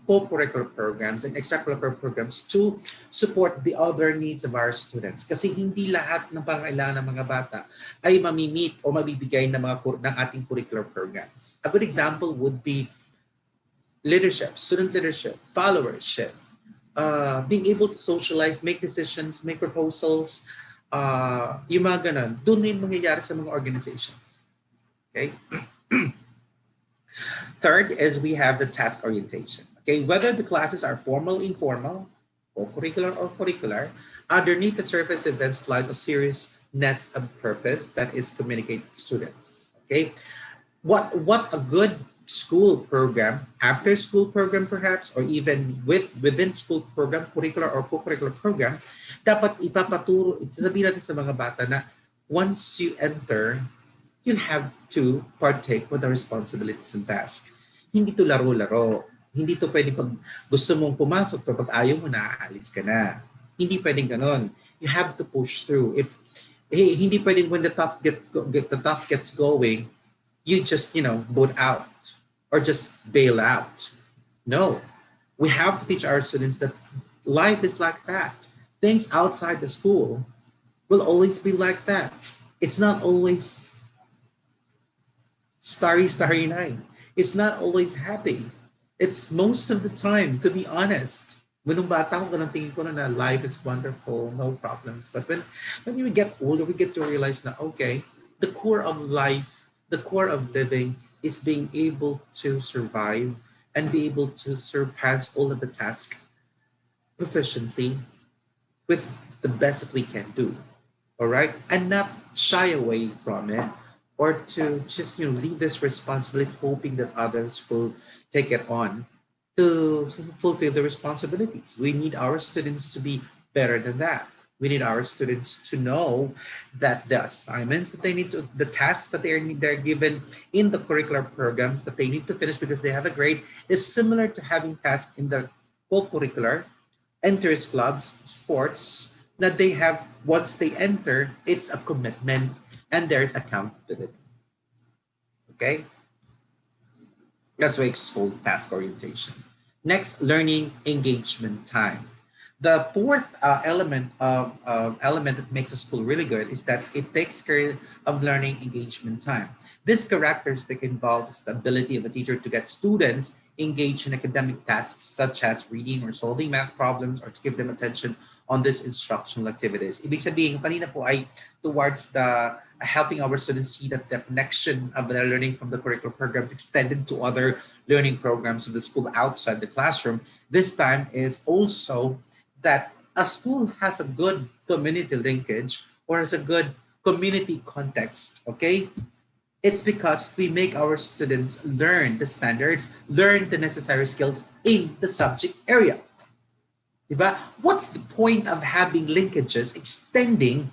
co-curricular programs and extracurricular programs to support the other needs of our students. Kasi hindi lahat ng pangailangan ng mga bata ay mamimit o mabibigay ng ating curricular programs. A good example would be leadership, student leadership, followership, being able to socialize, make decisions, make proposals, yung mga ganun. Doon na yung mangyayari sa mga organizations. Okay? Third is we have the task orientation. Okay, whether the classes are formal, informal, or curricular or curricular, underneath the surface events lies a seriousness of purpose that is communicated to students. Okay, what a good school program, after school program perhaps, or even within school program, curricular or co-curricular program, dapat ipapaturo, sasabihin natin sa mga bata na once you enter, you'll have to partake with the responsibilities and tasks. Hindi to laro-laro. Hindi to pwede pag gusto mong pumasok, pero pag ayaw mo na, aalis ka na. Hindi pwedeng ganon. You have to push through. If hindi pwedeng when the tough gets going, you just, boot out or just bail out. No. We have to teach our students that life is like that. Things outside the school will always be like that. It's not always starry night. It's not always happy. It's most of the time, to be honest. When bata ko, ganun tingin ko na life is wonderful, no problems. But when you get older, we get to realize that, okay, the core of life, the core of living is being able to survive and be able to surpass all of the tasks proficiently with the best that we can do. All right, and not shy away from it, or to just leave this responsibility hoping that others will take it on to fulfill the responsibilities. We need our students to be better than that. We need our students to know that the assignments that they need to, the tasks that they're given in the curricular programs that they need to finish because they have a grade is similar to having tasks in the co-curricular, enters clubs, sports, that they have once they enter, it's a commitment and there's accountability. Okay? That's why it's called task orientation. Next, learning engagement time. The fourth element that makes a school really good is that it takes care of learning engagement time. This characteristic involves the ability of a teacher to get students engaged in academic tasks such as reading or solving math problems, or to give them attention on these instructional activities. Ibig sabihin, kanina po ay towards the helping our students see that the connection of their learning from the curricular programs extended to other learning programs of the school outside the classroom. This time is also that a school has a good community linkage or has a good community context, okay? It's because we make our students learn the standards, learn the necessary skills in the subject area. Diba? What's the point of having linkages extending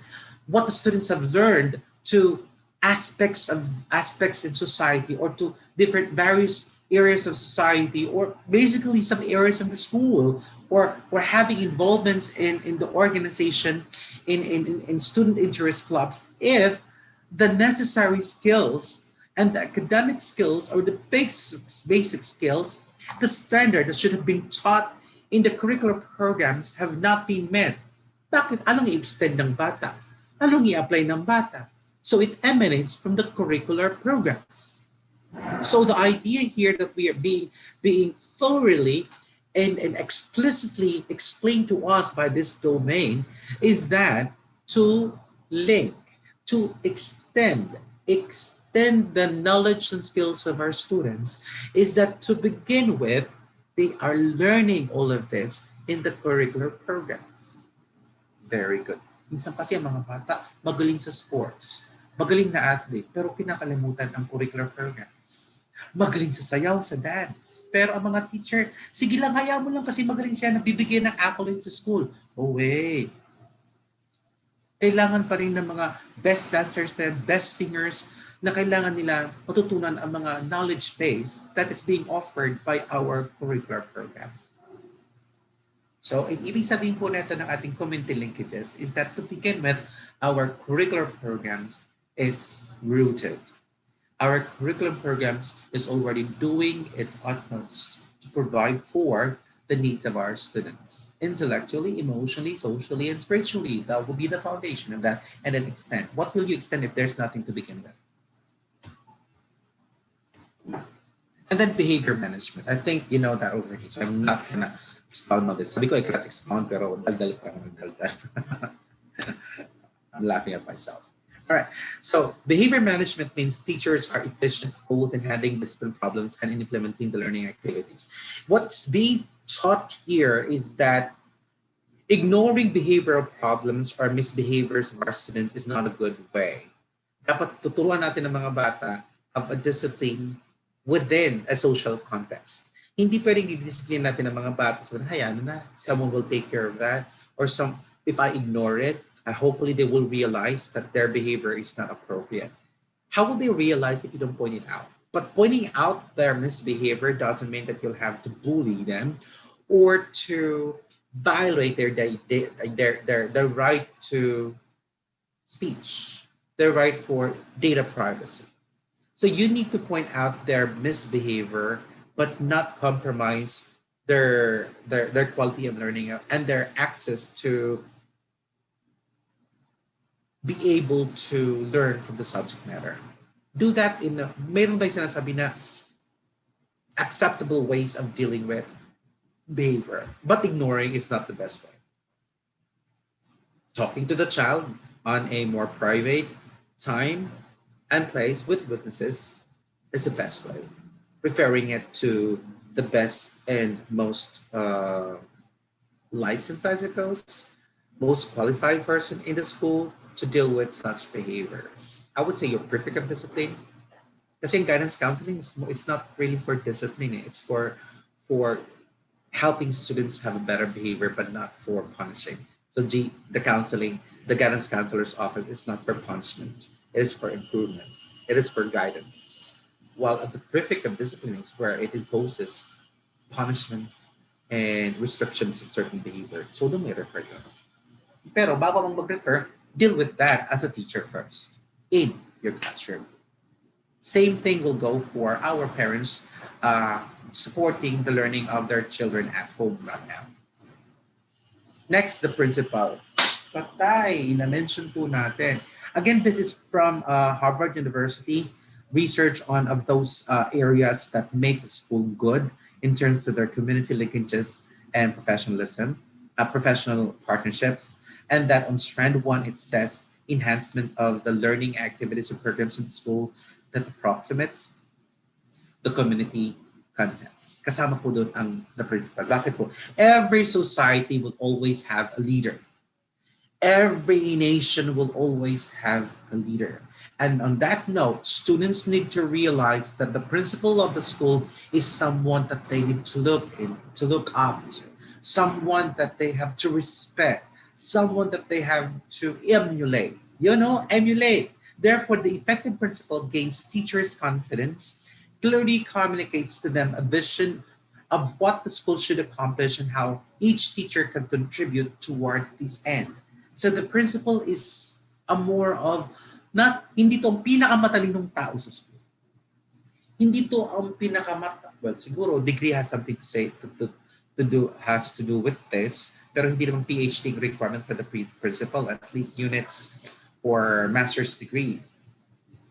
what the students have learned to aspects in society, or to different various areas of society, or basically some areas of the school, or having involvements in the organization, in student interest clubs, if the necessary skills and the academic skills, or the basic skills, the standard that should have been taught in the curricular programs have not been met. Bakit? Anong i-extend ng bata? Anong i-apply ng bata? So it emanates from the curricular programs. So the idea here that we are being thoroughly and explicitly explained to us by this domain is that to link, to extend the knowledge and skills of our students, is that to begin with, they are learning all of this in the curricular programs. Very good. Minsan kasi ang mga bata magaling sa sports, magaling na athlete, pero kinakalimutan ang curricular programs. Magaling sa sayaw, sa dance. Pero ang mga teacher, sige lang, hayaan mo lang kasi magaling siya, nabibigyan ng accolade sa school. Oh wait. Kailangan pa rin ng mga best dancers, best singers, na kailangan nila matutunan ang mga knowledge base that is being offered by our curricular programs. So, ibig sabihin po natin ng ating community linkages is that to begin with, our curricular programs is rooted. Our curriculum programs is already doing its utmost to provide for the needs of our students. Intellectually, emotionally, socially, and spiritually. That will be the foundation of that. And then extend. What will you extend if there's nothing to begin with? And then behavior management. I think you know that already, so I'm not gonna expound on this. Sabi ko, I can't expound, pero daldal pa naman daldal. I'm laughing at myself. All right. So behavior management means teachers are efficient both in handling discipline problems and in implementing the learning activities. What's being taught here is that ignoring behavioral problems or misbehaviors of our students is not a good way. Dapat tuturuan natin ng mga bata of a discipline within a social context. Hindi pwedeng didiscipline natin ang mga bata. So, hayaan na, someone will take care of that. Or if I ignore it, hopefully they will realize that their behavior is not appropriate. How will they realize if you don't point it out? But pointing out their misbehavior doesn't mean that you'll have to bully them or to violate their right to speech, their right for data privacy. So you need to point out their misbehavior, but not compromise their quality of learning and their access to be able to learn from the subject matter. Do that in a, mayroon tayong sinasabi na acceptable ways of dealing with behavior, but ignoring is not the best way. Talking to the child on a more private time and place with witnesses is the best way. Referring it to the best and most licensed, I suppose, most qualified person in the school to deal with such behaviors. I would say your perfect of discipline. Kasi yung guidance counseling it's not really for discipline. It's for helping students have a better behavior, but not for punishing. So the counseling, the guidance counselor's office is not for punishment. It is for improvement. It is for guidance. While at the prefect of discipline is where it imposes punishments and restrictions of certain behavior. So don't may refer yun. Pero bago mong mag-refer, deal with that as a teacher first in your classroom. Same thing will go for our parents supporting the learning of their children at home right now. Next, the principal. Patay, na-mention po natin. Again, this is from Harvard University, research on of those areas that makes a school good in terms of their community linkages and professionalism, professional partnerships. And that on strand one, it says enhancement of the learning activities and programs in school that approximates the community context. Kasama po doon ang the principal. Bakit po? Every society will always have a leader. Every nation will always have a leader. And on that note, students need to realize that the principal of the school is someone that they need to look up to, someone that they have to respect, someone that they have to emulate. Emulate. Therefore, the effective principal gains teachers' confidence, clearly communicates to them a vision of what the school should accomplish and how each teacher can contribute toward this end. So the principal is a more of hindi to ang pinakamatalinong tao sa school. Hindi to ang well, siguro degree has something to say has to do with this, pero hindi naman PhD requirement for the principal, at least units or master's degree.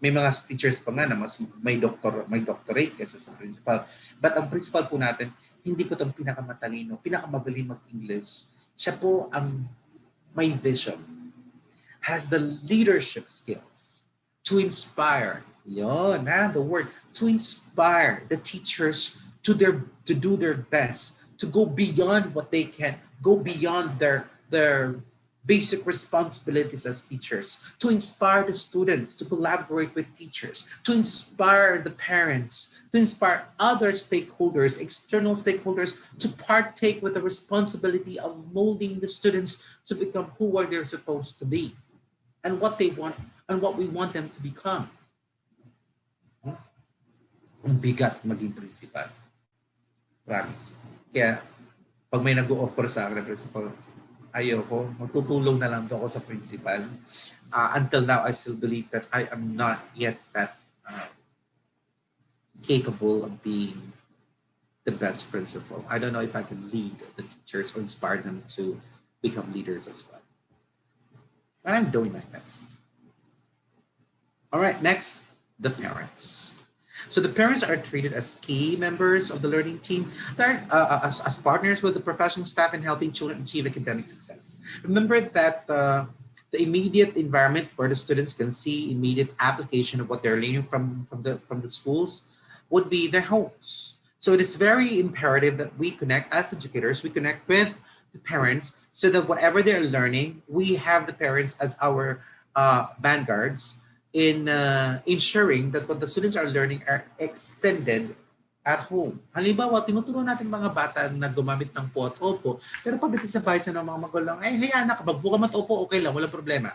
May mga teachers pa nga na mas may doctorate kaysa sa principal. But ang principal po natin, hindi ko itong pinakamatalino, pinakamagaling mag-English. Siya po ang may vision, has the leadership skills to inspire, the word, to inspire the teachers to do their best, to go beyond what they can, go beyond their basic responsibilities as teachers, to inspire the students to collaborate with teachers, to inspire the parents, to inspire other stakeholders, external stakeholders, to partake with the responsibility of molding the students to become who are they supposed to be and what they want and what we want them to become. Ang bigat maging principal. Promise. Kaya pag may nag-o-offer sa akin ng principal, ayoko, magtutulong na lang ako sa principal. Until now, I still believe that I am not yet that capable of being the best principal. I don't know if I can lead the teachers or inspire them to become leaders as well. But I'm doing my best. All right, next, the parents. So the parents are treated as key members of the learning team, as partners with the professional staff in helping children achieve academic success. Remember that the immediate environment where the students can see immediate application of what they're learning from the schools would be their homes. So it is very imperative that we connect as educators, we connect with the parents so that whatever they're learning, we have the parents as our vanguards in ensuring that what the students are learning are extended at home. Halimbawa, tinuturo natin mga bata na gumamit ng po at opo, pero pagdating sa bahay sa mga magulang, ay, hayaan na, kapag buka mat opo, okay lang, walang problema.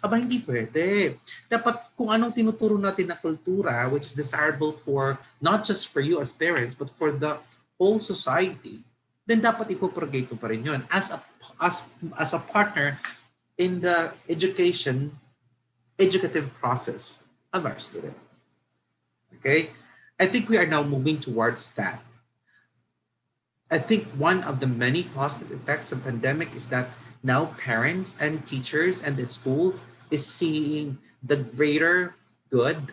Aba, hindi pwede. Dapat kung anong tinuturo natin na kultura, which is desirable for, not just for you as parents, but for the whole society, then dapat ipopropagate ko pa rin yun as, as a partner in the educative process of our students. Okay? I think we are now moving towards that. I think one of the many positive effects of pandemic is that now parents and teachers and the school is seeing the greater good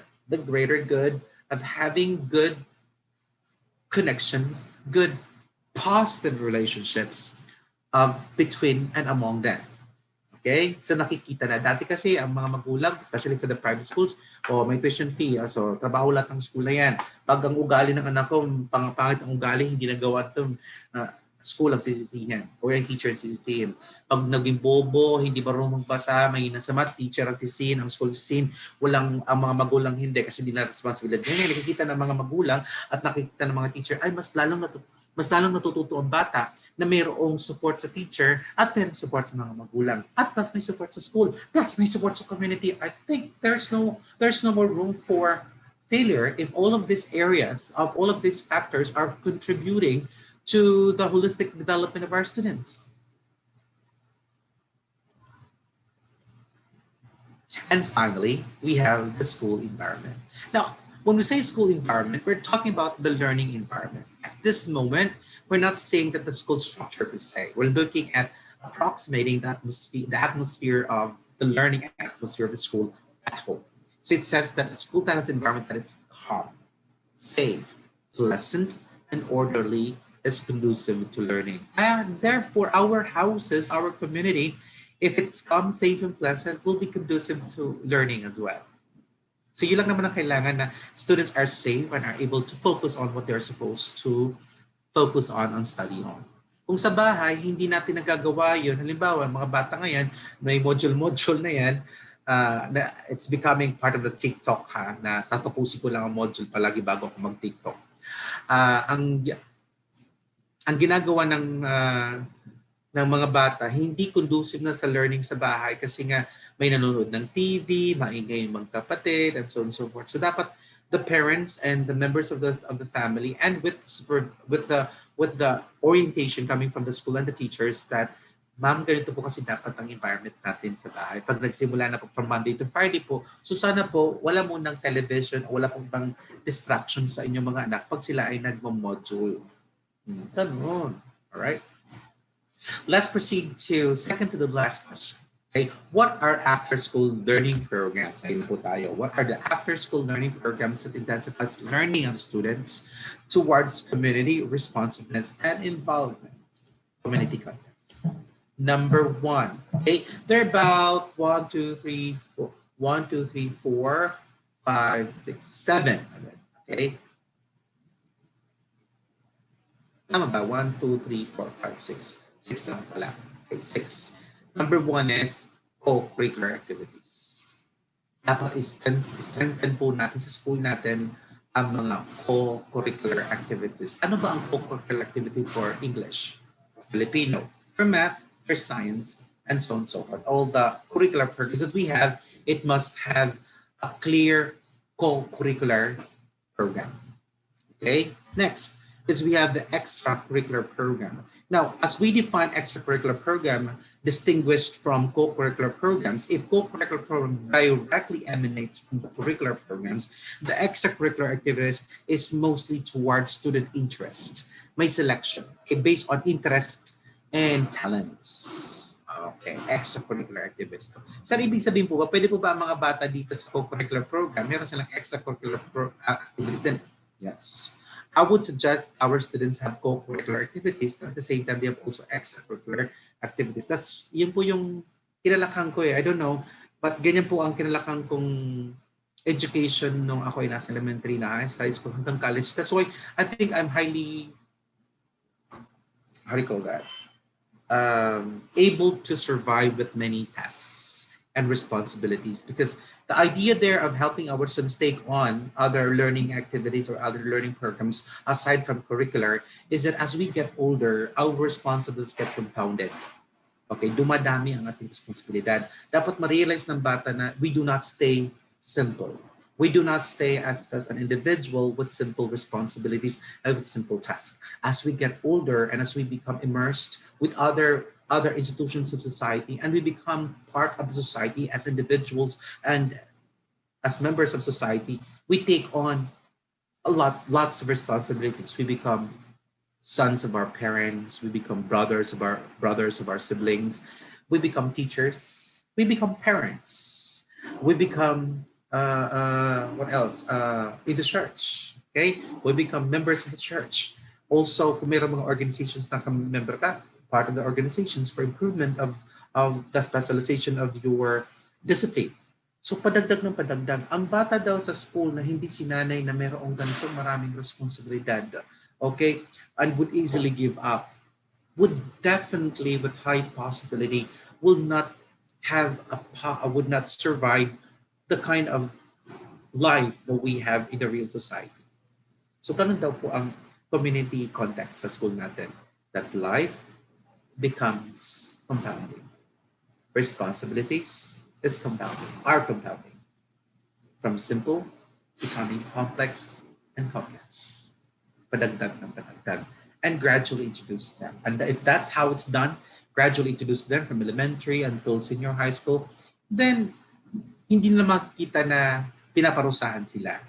of having good connections, good positive relationships between and among them. Okay? So nakikita na. Dati kasi ang mga magulang, especially for the private schools, may tuition fee. So trabaho lahat ng school na yan. Pag ang ugali ng anak ko, pangit ang ugali, hindi nagawa ito, school ang sisisihin. O yung teacher ang sisisihin. Pag naging bobo, hindi marunong magbasa, may sa math, teacher ang sisisihin, ang school sisisihin. Walang ang mga magulang hindi kasi hindi na responsibilidad. Ngayon, nakikita ng mga magulang at nakikita ng mga teacher, ay mas lalong natututo ang bata na mayroong support sa teacher at mayroong support sa mga magulang at plus may support sa school plus may support sa community. I think there's no more room for failure if all of these areas of all of these factors are contributing to the holistic development of our students. And finally, we have the school environment. Now, when we say school environment, we're talking about the learning environment. At this moment, we're not saying that the school structure per se. We're looking at approximating the atmosphere of the learning atmosphere of the school at home. So it says that the school has an environment that is calm, safe, pleasant, and orderly is conducive to learning. And therefore, our houses, our community, if it's calm, safe, and pleasant, will be conducive to learning as well. So yun lang naman ang kailangan na students are safe and are able to focus on what they're supposed to focus on study on. Kung sa bahay, hindi natin nagagawa yun. Halimbawa, mga bata ngayon, may module na yan, na it's becoming part of the TikTok na tatapusin ko lang ang module palagi bago ako mag-TikTok. Ang ginagawa ng mga bata, hindi conducive na sa learning sa bahay kasi nga may nanonood ng TV, maingay yung mga kapatid, and so on and so forth. So dapat the parents and the members of the family and with the orientation coming from the school and the teachers that ma'am, ganito po kasi dapat ang environment natin sa bahay. Pag nagsimula na po from Monday to Friday po, so sana po wala munang television o wala pong ibang distraction sa inyong mga anak pag sila ay nagmo-module. Ganun. All right? Let's proceed to second to the last question. Okay, what are after-school learning programs? Ayun po tayo. What are the after-school learning programs that intensifies learning of students towards community responsiveness and involvement? Community context. Number one. Okay, they're about 1, 2, 3, 4. 1, 2, 3, 4, 5, 6, 7. Okay. Tama ba? 1, 2, 3, 4, 5, 6. 6 lang pala. Okay, 6. Number one is co-curricular activities. Dapat strengthen po natin sa school natin ang mga co-curricular activities. Ano ba ang co-curricular activity for English, for Filipino, for math, for science, and so on and so forth. All the curricular programs that we have, it must have a clear co-curricular program. Okay? Next is we have the extracurricular program. Now, as we define extracurricular program, distinguished from co-curricular programs, if co-curricular program directly emanates from the curricular programs, the extracurricular activities is mostly towards student interest. May selection, okay, based on interest and talents. Okay, extracurricular activities. Saan ibig sabihin po ba, pwede po ba ang mga bata dito sa co-curricular program, meron silang extracurricular activities din? Yes. I would suggest our students have co-curricular activities, but at the same time, they have also extracurricular activities. Yun po yung kinalakhan ko eh. I don't know, but ganyan po ang kinalakhan kong education nung ako ay nasa elementary na, high school hanggang college. That's why I think I'm highly, how do you call that? Able to survive with many tasks and responsibilities because The idea there of helping our students take on other learning activities or other learning programs aside from curricular is that as we get older, our responsibilities get compounded. Okay, dumadami ang ating responsibilidad. Dapat ma-realize ng bata na we do not stay simple. We do not stay as an individual with simple responsibilities and with simple tasks. As we get older and as we become immersed with other institutions of society and we become part of the society as individuals and as members of society, we take on lots of responsibilities. We become sons of our parents, we become brothers of our siblings, we become teachers, we become parents, we become what else? In the church. Okay? We become members of the church. Also, kung mayroong mga organizations na member ka, part of the organizations for improvement of the specialization of your discipline. So padagdag ng padagdag. Ang bata daw sa school na hindi sinanay na mayroong ganitong maraming responsibilidad, okay, and would easily give up, would definitely, with high possibility, will not would not survive the kind of life that we have in the real society. So ganun daw po ang community context sa school natin, that life becomes compounding. Responsibilities is compounding, are compounding. From simple becoming complex and complex. Padagdag ng padagdag. And gradually introduce them. And if that's how it's done, gradually introduce them from elementary until senior high school, then hindi na makikita na pinaparusahan sila.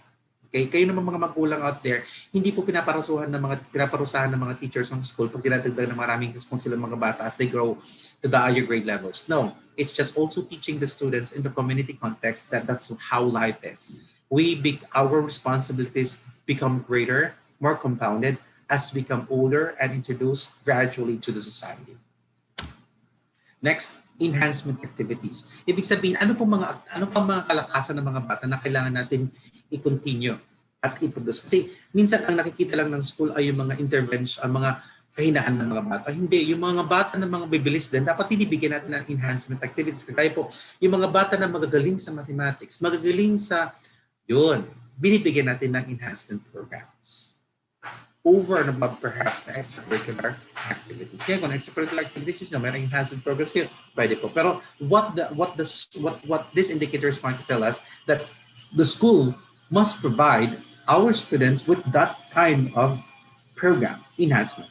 Okay, kayo naman mga magulang out there, hindi po pinaparusahan ng mga teachers ng school pag dinadagdag ng maraming responsibilidad ng mga bata as they grow to the higher grade levels. No, it's just also teaching the students in the community context that that's how life is. Our responsibilities become greater, more compounded as we become older and introduced gradually to the society. Next, enhancement activities. Ibig sabihin, ano pang mga kalakasan ng mga bata na kailangan natin i-continue at i-produce? Kasi minsan ang nakikita lang ng school ay yung mga intervention, ang mga kahinaan ng mga bata. Hindi, yung mga bata na mga bibilis din, dapat binibigyan natin ng enhancement activities. Kaya po, yung mga bata na magagaling sa mathematics, magagaling sa yun, binibigyan natin ng enhancement programs. Over and above perhaps the extracurricular activities. Kaya kung extracurricular activities nyo, mayroong enhancement programs here, pwede po. Pero what this indicator is trying to tell us that the school must provide our students with that kind of program, enhancement.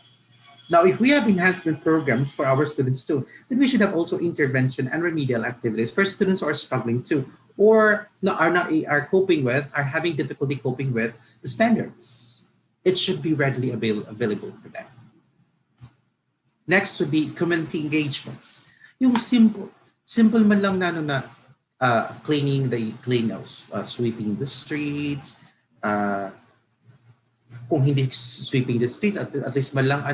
Now, if we have enhancement programs for our students too, then we should have also intervention and remedial activities for students who are struggling too, or are coping with, are having difficulty coping with the standards. It should be readily available for them. Next would be community engagements. Yung simple man lang na sweeping the streets, kung hindi sweeping the streets, at least man lang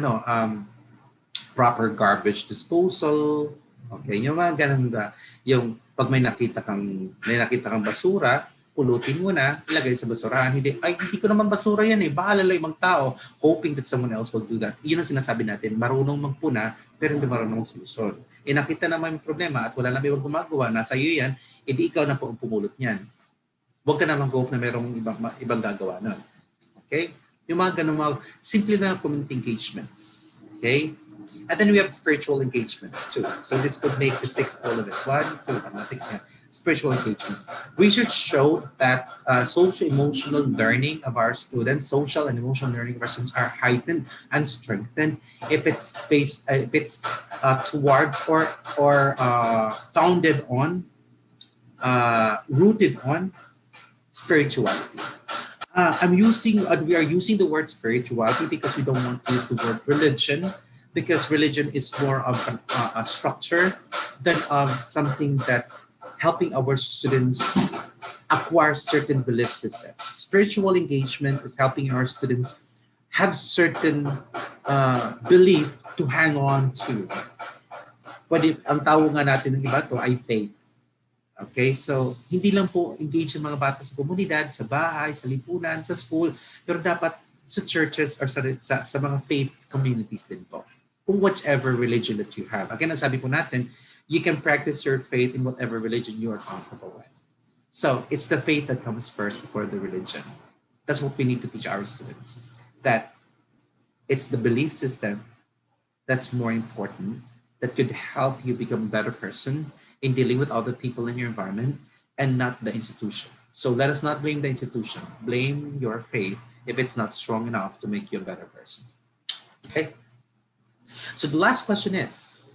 proper garbage disposal. Okay, yung mga ganun ba, yung pag may nakita kang basura, pulutin mo na, ilagay sa basurahan. Hindi ko naman basura yan eh. Bahala lang ibang tao, hoping that someone else will do that. Yun ang sinasabi natin, marunong magpuna, pero hindi marunong magsusunod. Nakita naman yung problema at wala na ibang gumagawa, nasa iyo yan, edi ikaw na po ang pumulot niyan. Huwag ka naman go-hope na merong ibang gagawa nun. Okay? Yung mga ganun, mga simple na community engagements. Okay? And then we have spiritual engagements too. So this could make the sixth element. 1, 2, 6 yan. Spiritual engagements. Research showed that social emotional learning of our students, social and emotional learning of our students are heightened and strengthened if it's towards or founded on, rooted on spirituality. We are using the word spirituality because we don't want to use the word religion, because religion is more of a structure than of something that helping our students acquire certain belief systems. Spiritual engagement is helping our students have certain belief to hang on to. Ang tawag nga natin ng iba to ay faith. Okay, so hindi lang po engage ang mga bata sa komunidad, sa bahay, sa lipunan, sa school, pero dapat sa churches or sa mga faith communities din po. Kung whichever religion that you have. Again, ang sabi po natin, you can practice your faith in whatever religion you are comfortable with. So it's the faith that comes first before the religion. That's what we need to teach our students. That it's the belief system that's more important, that could help you become a better person in dealing with other people in your environment, and not the institution. So let us not blame the institution. Blame your faith if it's not strong enough to make you a better person. Okay. So last question is,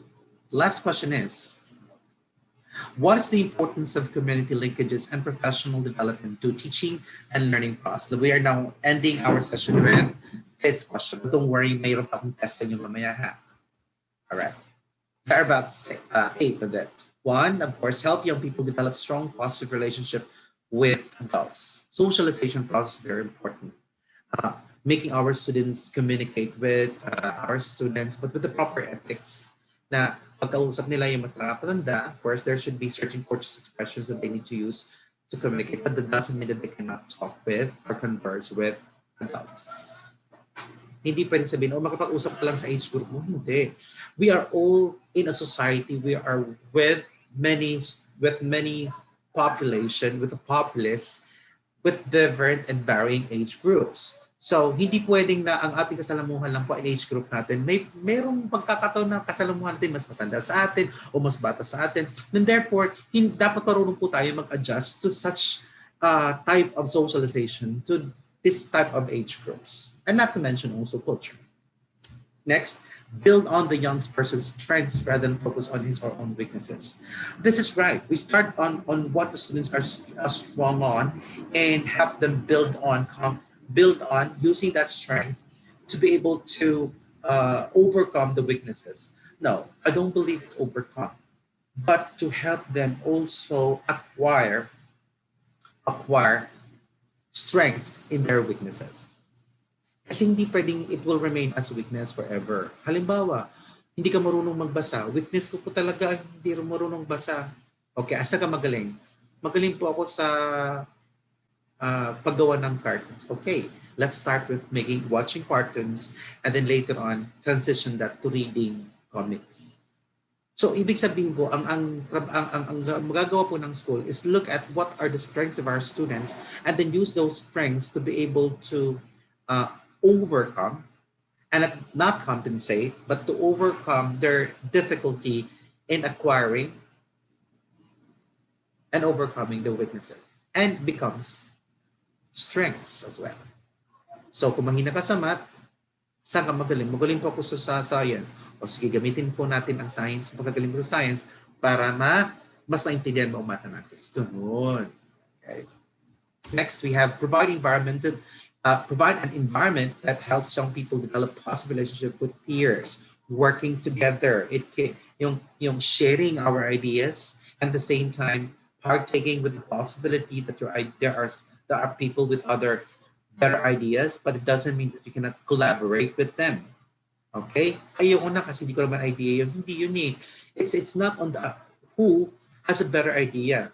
what is the importance of community linkages and professional development to teaching and learning process? We are now ending our session with this question. But don't worry, mayroon pa akong test sa inyo mamaya ha. All right. There are about eight of it. One, of course, help young people develop strong positive relationship with adults. Socialization process is very important. Making our students communicate with our students, but with the proper ethics. Na pagkausap nila yung mas nakapatanda, of course, there should be certain courteous expressions that they need to use to communicate, but that doesn't mean that they cannot talk with or converse with adults. Hindi pwede sabihin, oh, makapag-usap ka lang sa age group mo. Hindi. We are all in a society. We are with many population, with a populace, with different and varying age groups. So, hindi pwedeng na ang ating kasalamuhan lang po ang age group natin. Merong pagkakataon na kasalamuhan natin mas matanda sa atin o mas bata sa atin. And therefore, dapat marunong po tayo mag-adjust to such type of socialization, to this type of age groups. And not to mention also culture. Next, build on the young person's strengths rather than focus on his or own weaknesses. This is right. We start on what the students are strong on and help them build on using that strength to be able to overcome the weaknesses. No, I don't believe it's overcome, but to help them also acquire strengths in their weaknesses. Kasi hindi pwedeng it will remain as weakness forever. Halimbawa, hindi ka marunong magbasa. Weakness ko po talaga ay hindi marunong basa. Okay, asa ka magaling? Magaling po ako sa paggawa ng cartoons. Okay, let's start with watching cartoons and then later on transition that to reading comics. So ibig sabihin po, ang magagawa po ng school is look at what are the strengths of our students and then use those strengths to be able to overcome and not compensate, but to overcome their difficulty in acquiring and overcoming the weaknesses and becomes strengths as well. So kung mahina ka sa math, saan ka magaling? Magaling po ako sa science. O sige, gamitin po natin ang science, pagkagaling mo sa science para mas maintindihan mo ang mathematics. Ganun. Okay. Next, we have provide an environment that helps young people develop positive relationship with peers, working together. Yung sharing our ideas and at the same time partaking with the possibility that there are people with other better ideas, but it doesn't mean that you cannot collaborate with them. Okay? Ayoko na kasi hindi ko naman idea yun. Hindi yun eh. It's not on the who has a better idea.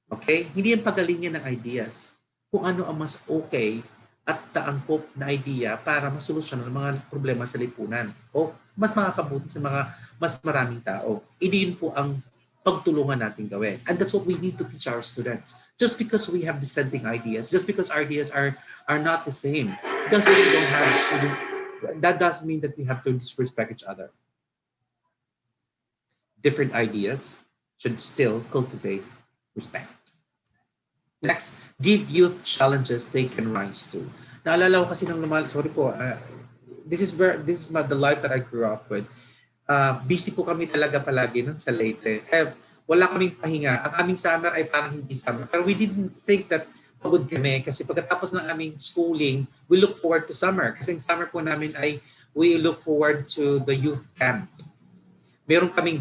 Okay? Hindi yung pagalingan ng ideas. Kung ano ang mas okay at taangkop na idea para masolusyonan ang mga problema sa lipunan o mas makakabuti sa mga mas maraming tao. Hindi yun po ang pagtulungan natin gawin. And that's what we need to teach our students. Just because we have dissenting ideas, just because our ideas are not the same, that doesn't mean that we have to disrespect each other. Different ideas should still cultivate respect. Next, give youth challenges they can rise to. Naalala ko kasi this is the life that I grew up with. Busy po kami talaga palagi nun sa Leyte. Wala kaming pahinga. Ang aming summer ay parang hindi summer. Pero we didn't think that pagod kami kasi pagkatapos ng aming schooling, we look forward to summer. Kasi yung summer po namin ay we look forward to the youth camp. Meron kaming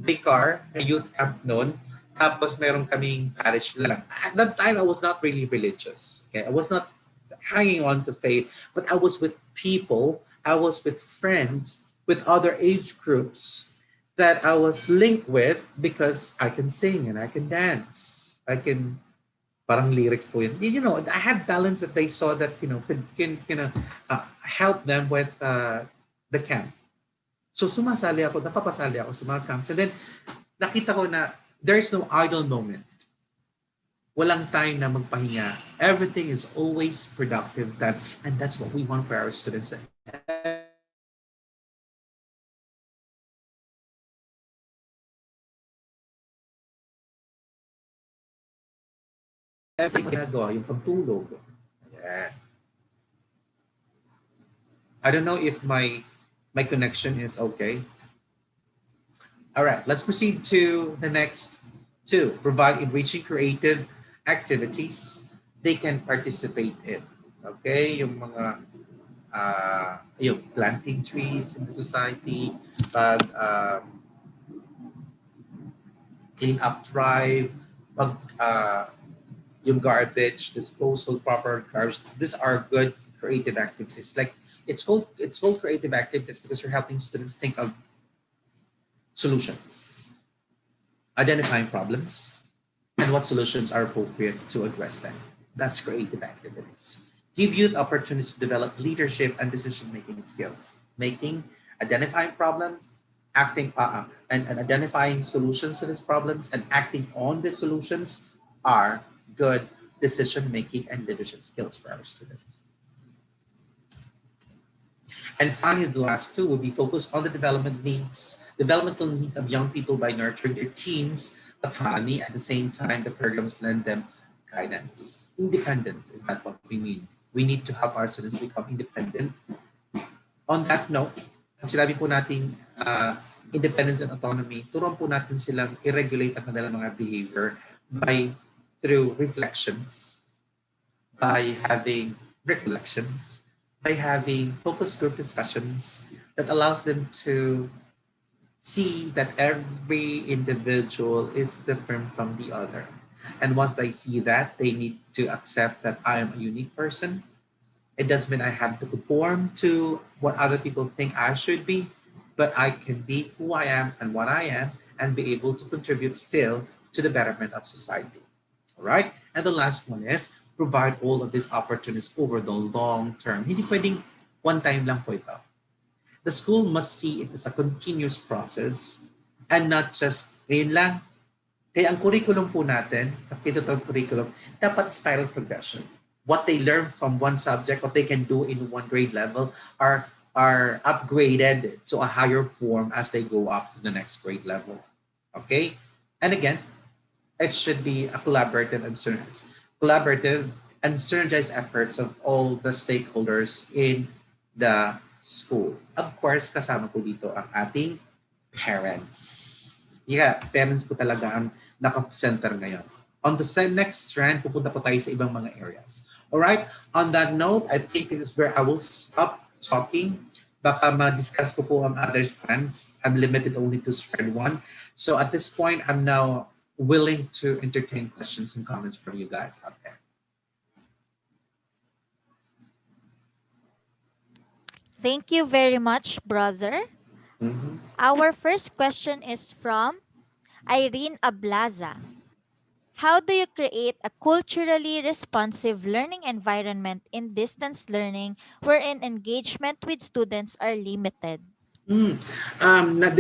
vicar na youth camp noon. Tapos meron kaming parish lang. At that time, I was not really religious. Okay? I was not hanging on to faith. But I was with people, I was with friends, with other age groups that I was linked with because I can sing and I can dance. I can, parang lyrics po yun. You know, I had talents that they saw that, can help them with the camp. So napapasali ako sa mga camps. And then, nakita ko na there's no idle moment. Walang time na magpahinga. Everything is always productive time. And that's what we want for our students. Everything ginagawa, yung pagtulog. Yeah. I don't know if my connection is okay. All right, let's proceed to the next two. Provide enriching creative activities they can participate in. Okay, yung mga yung planting trees in the society, pag clean up drive, pag yung garbage disposal, proper garbage. These are good creative activities. Like it's called creative activities because you're helping students think of solutions, identifying problems, and what solutions are appropriate to address them. That's creative activities. Give youth opportunities to develop leadership and decision-making skills. Making, identifying problems, acting, and identifying solutions to these problems and acting on the solutions are good decision-making and leadership skills for our students. And finally, the last two will be focused on the developmental needs of young people by nurturing their teens' autonomy. At the same time, the programs lend them guidance. Independence is that what we mean. We need to help our students become independent. On that note, pag sinabi po natin independence and autonomy, turuan po natin silang i-regulate ang kanilang mga behavior through reflections, by having recollections, by having focus group discussions that allows them to see that every individual is different from the other. And once they see that, they need to accept that I am a unique person. It doesn't mean I have to conform to what other people think I should be, but I can be who I am and what I am and be able to contribute still to the betterment of society. All right? And the last one is provide all of these opportunities over the long term. Hindi pwedeng one time lang po ito. The school must see it as a continuous process and not just ngayon lang. Kaya ang curriculum po natin, sa K-12 curriculum, dapat spiral progression. What they learn from one subject, what they can do in one grade level are upgraded to a higher form as they go up to the next grade level. Okay? And again, it should be a collaborative and synergized efforts of all the stakeholders in the school. Of course, kasama po dito ang ating parents. Yeah, parents po talaga ang naka-center ngayon. On the next strand, pupunta po tayo sa ibang mga areas. Alright, on that note, I think this is where I will stop talking. Baka ma-discuss ko po ang other strands. I'm limited only to strand 1. So at this point, I'm now willing to entertain questions and comments from you guys out there. Thank you very much, brother. Mm-hmm. Our first question is from Irene Ablaza. How do you create a culturally responsive learning environment in distance learning wherein engagement with students are limited? Mm.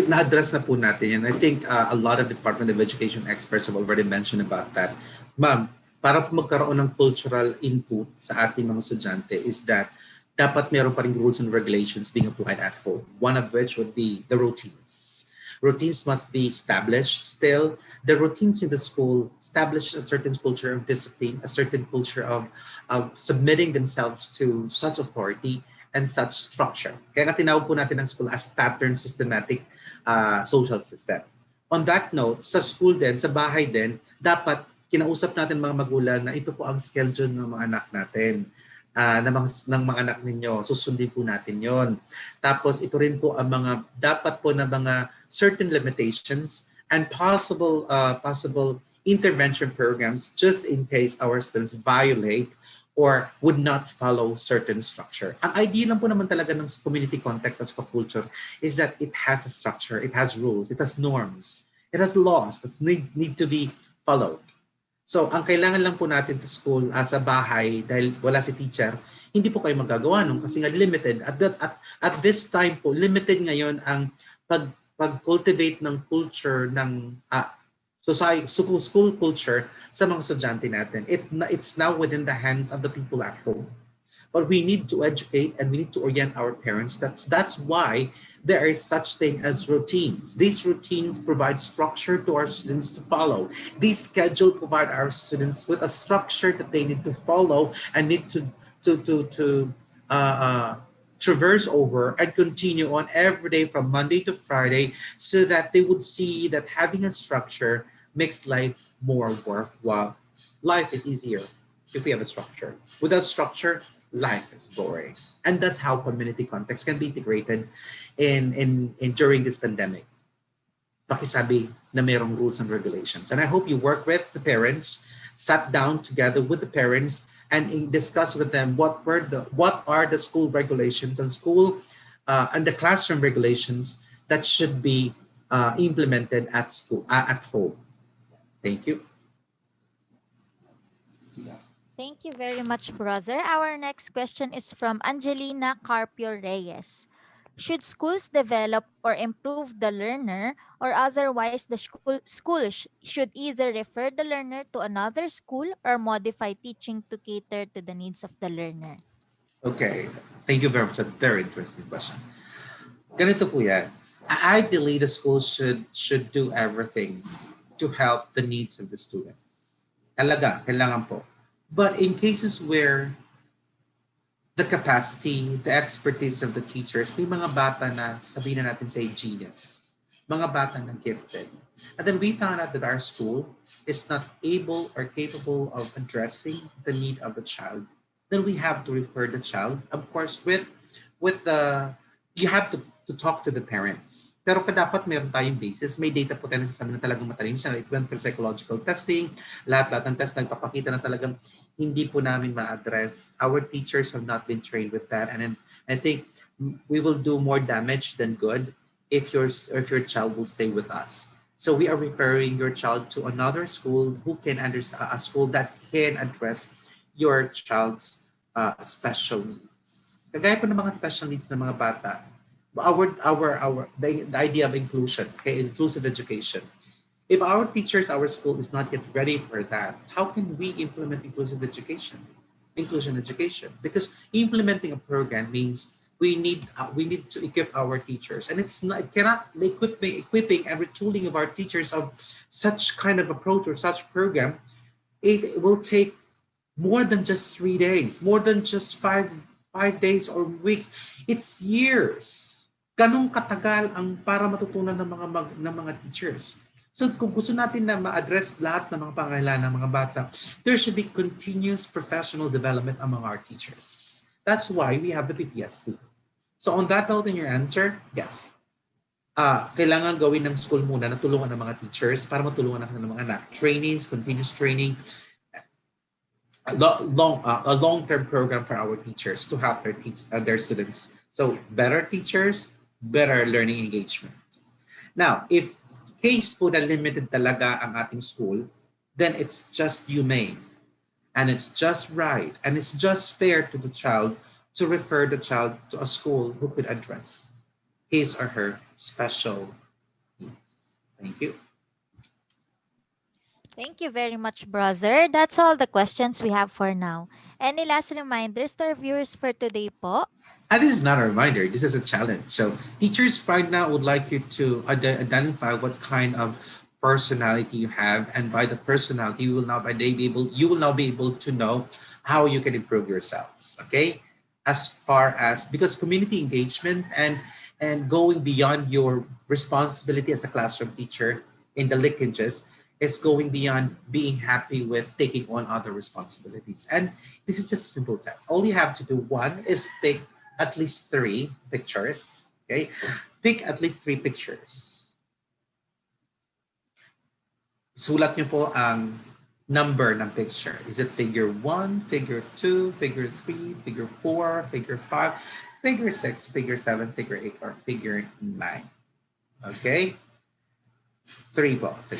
Na-address na po natin yan. I think a lot of Department of Education experts have already mentioned about that. Ma'am, para po magkaroon ng cultural input sa ating mga estudyante is that dapat meron pa rin rules and regulations being applied at home. One of which would be the routines. Routines must be established still. The routines in the school establish a certain culture of discipline, a certain culture of submitting themselves to such authority and such structure. Kaya nga tinawag po natin ang school as pattern systematic social system. On that note, sa school din, sa bahay din, dapat kinausap natin mga magulang na ito po ang schedule ng mga anak natin. Ng mga anak ninyo, susundin po natin yon. Tapos ito rin po ang mga dapat po na mga certain limitations and possible intervention programs just in case our students violate or would not follow certain structure. Ang idea lang po naman talaga ng community context at culture is that it has a structure, it has rules, it has norms, it has laws that need to be followed. So, ang kailangan lang po natin sa school at sa bahay, dahil wala si teacher, hindi po kayo magagawa nun kasi nga limited. At this time po, limited ngayon ang pag-cultivate ng culture ng society, school culture sa mga estudyante natin. It's now within the hands of the people at home. But we need to educate and we need to orient our parents. That's why there is such thing as routines. These routines provide structure to our students to follow. These schedule provide our students with a structure that they need to follow and need to uh, uh, traverse over and continue on every day from Monday to Friday, so that they would see that having a structure makes life more worthwhile. Life is easier if we have a structure. Without structure, life is boring. And that's how community context can be integrated in during this pandemic. Pakisabi na mayroong rules and regulations. And I hope you work with the parents, sat down together with the parents, and discuss with them what are the school regulations and and the classroom regulations that should be implemented at school at home. Thank you. Thank you very much, brother. Our next question is from Angelina Carpio Reyes. Should schools develop or improve the learner, or otherwise the school should either refer the learner to another school or modify teaching to cater to the needs of the learner? Okay. Thank you very much. A very interesting question. Ganito po yan. Ideally, the school should do everything to help the needs of the students. Talaga, kailangan po. But in cases where the capacity, the expertise of the teachers, may mga bata na sabihin na natin say genius. Mga bata na gifted. And then we found out that our school is not able or capable of addressing the need of the child. Then we have to refer the child, of course, with the you have to talk to the parents. Pero dapat meron tayong basis. May data po tayo na sasabi na talagang matalino siya. It went through psychological testing. Lahat ng test nagpapakita na talagang hindi po namin ma-address. Our teachers have not been trained with that. And then I think we will do more damage than good if your child will stay with us. So we are referring your child to another school who can understand, a school that can address your child's special needs. Kagaya po ng mga special needs ng mga bata, the idea of inclusion, okay, inclusive education. If our teachers, our school is not yet ready for that, how can we implement inclusive education, inclusion education? Because implementing a program means we need to equip our teachers, and it's not, it cannot the equipping and retooling of our teachers of such kind of approach or such program. It will take more than just 3 days, more than just five days or weeks. It's years. Ganong katagal ang para matutunan ng mga teachers. So kung gusto natin na ma-address lahat ng mga pangailangan ng mga bata, there should be continuous professional development among our teachers. That's why we have the PPS2. So on that note, in your answer, yes. Kailangan gawin ng school muna na tulungan ng mga teachers para matulungan ng mga anak. Trainings, continuous training, a long-term program for our teachers to help their students. So better teachers, better learning engagement. Now, if case po na limited talaga ang ating school, then it's just humane, and it's just right, and it's just fair to the child to refer the child to a school who could address his or her special needs. Thank you. Thank you very much, brother. That's all the questions we have for now. Any last reminders to our viewers for today po? And this is not a reminder, this is a challenge. So teachers right now would like you to identify what kind of personality you have, and by the personality you will now be able to know how you can improve yourselves. Okay? As far as, because community engagement and going beyond your responsibility as a classroom teacher in the linkages is going beyond being happy with taking on other responsibilities. And this is just a simple test. All you have to do, one, is pick at least 3 pictures. Okay? Pick at least 3 pictures. Sulat niyo po ang number ng picture. Is it figure 1, figure 2, figure 3, figure 4, figure 5, figure 6, figure 7, figure 8, or figure 9? Okay? 3 po. 3.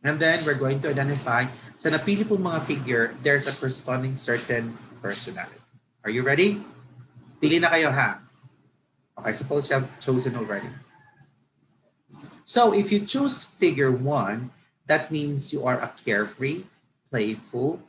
And then we're going to identify, sa napili po mga figure, there's a corresponding certain personality. Are you ready? Pili na kayo, ha? Okay, suppose you have chosen already. So if you choose figure one, that means you are a carefree, playful,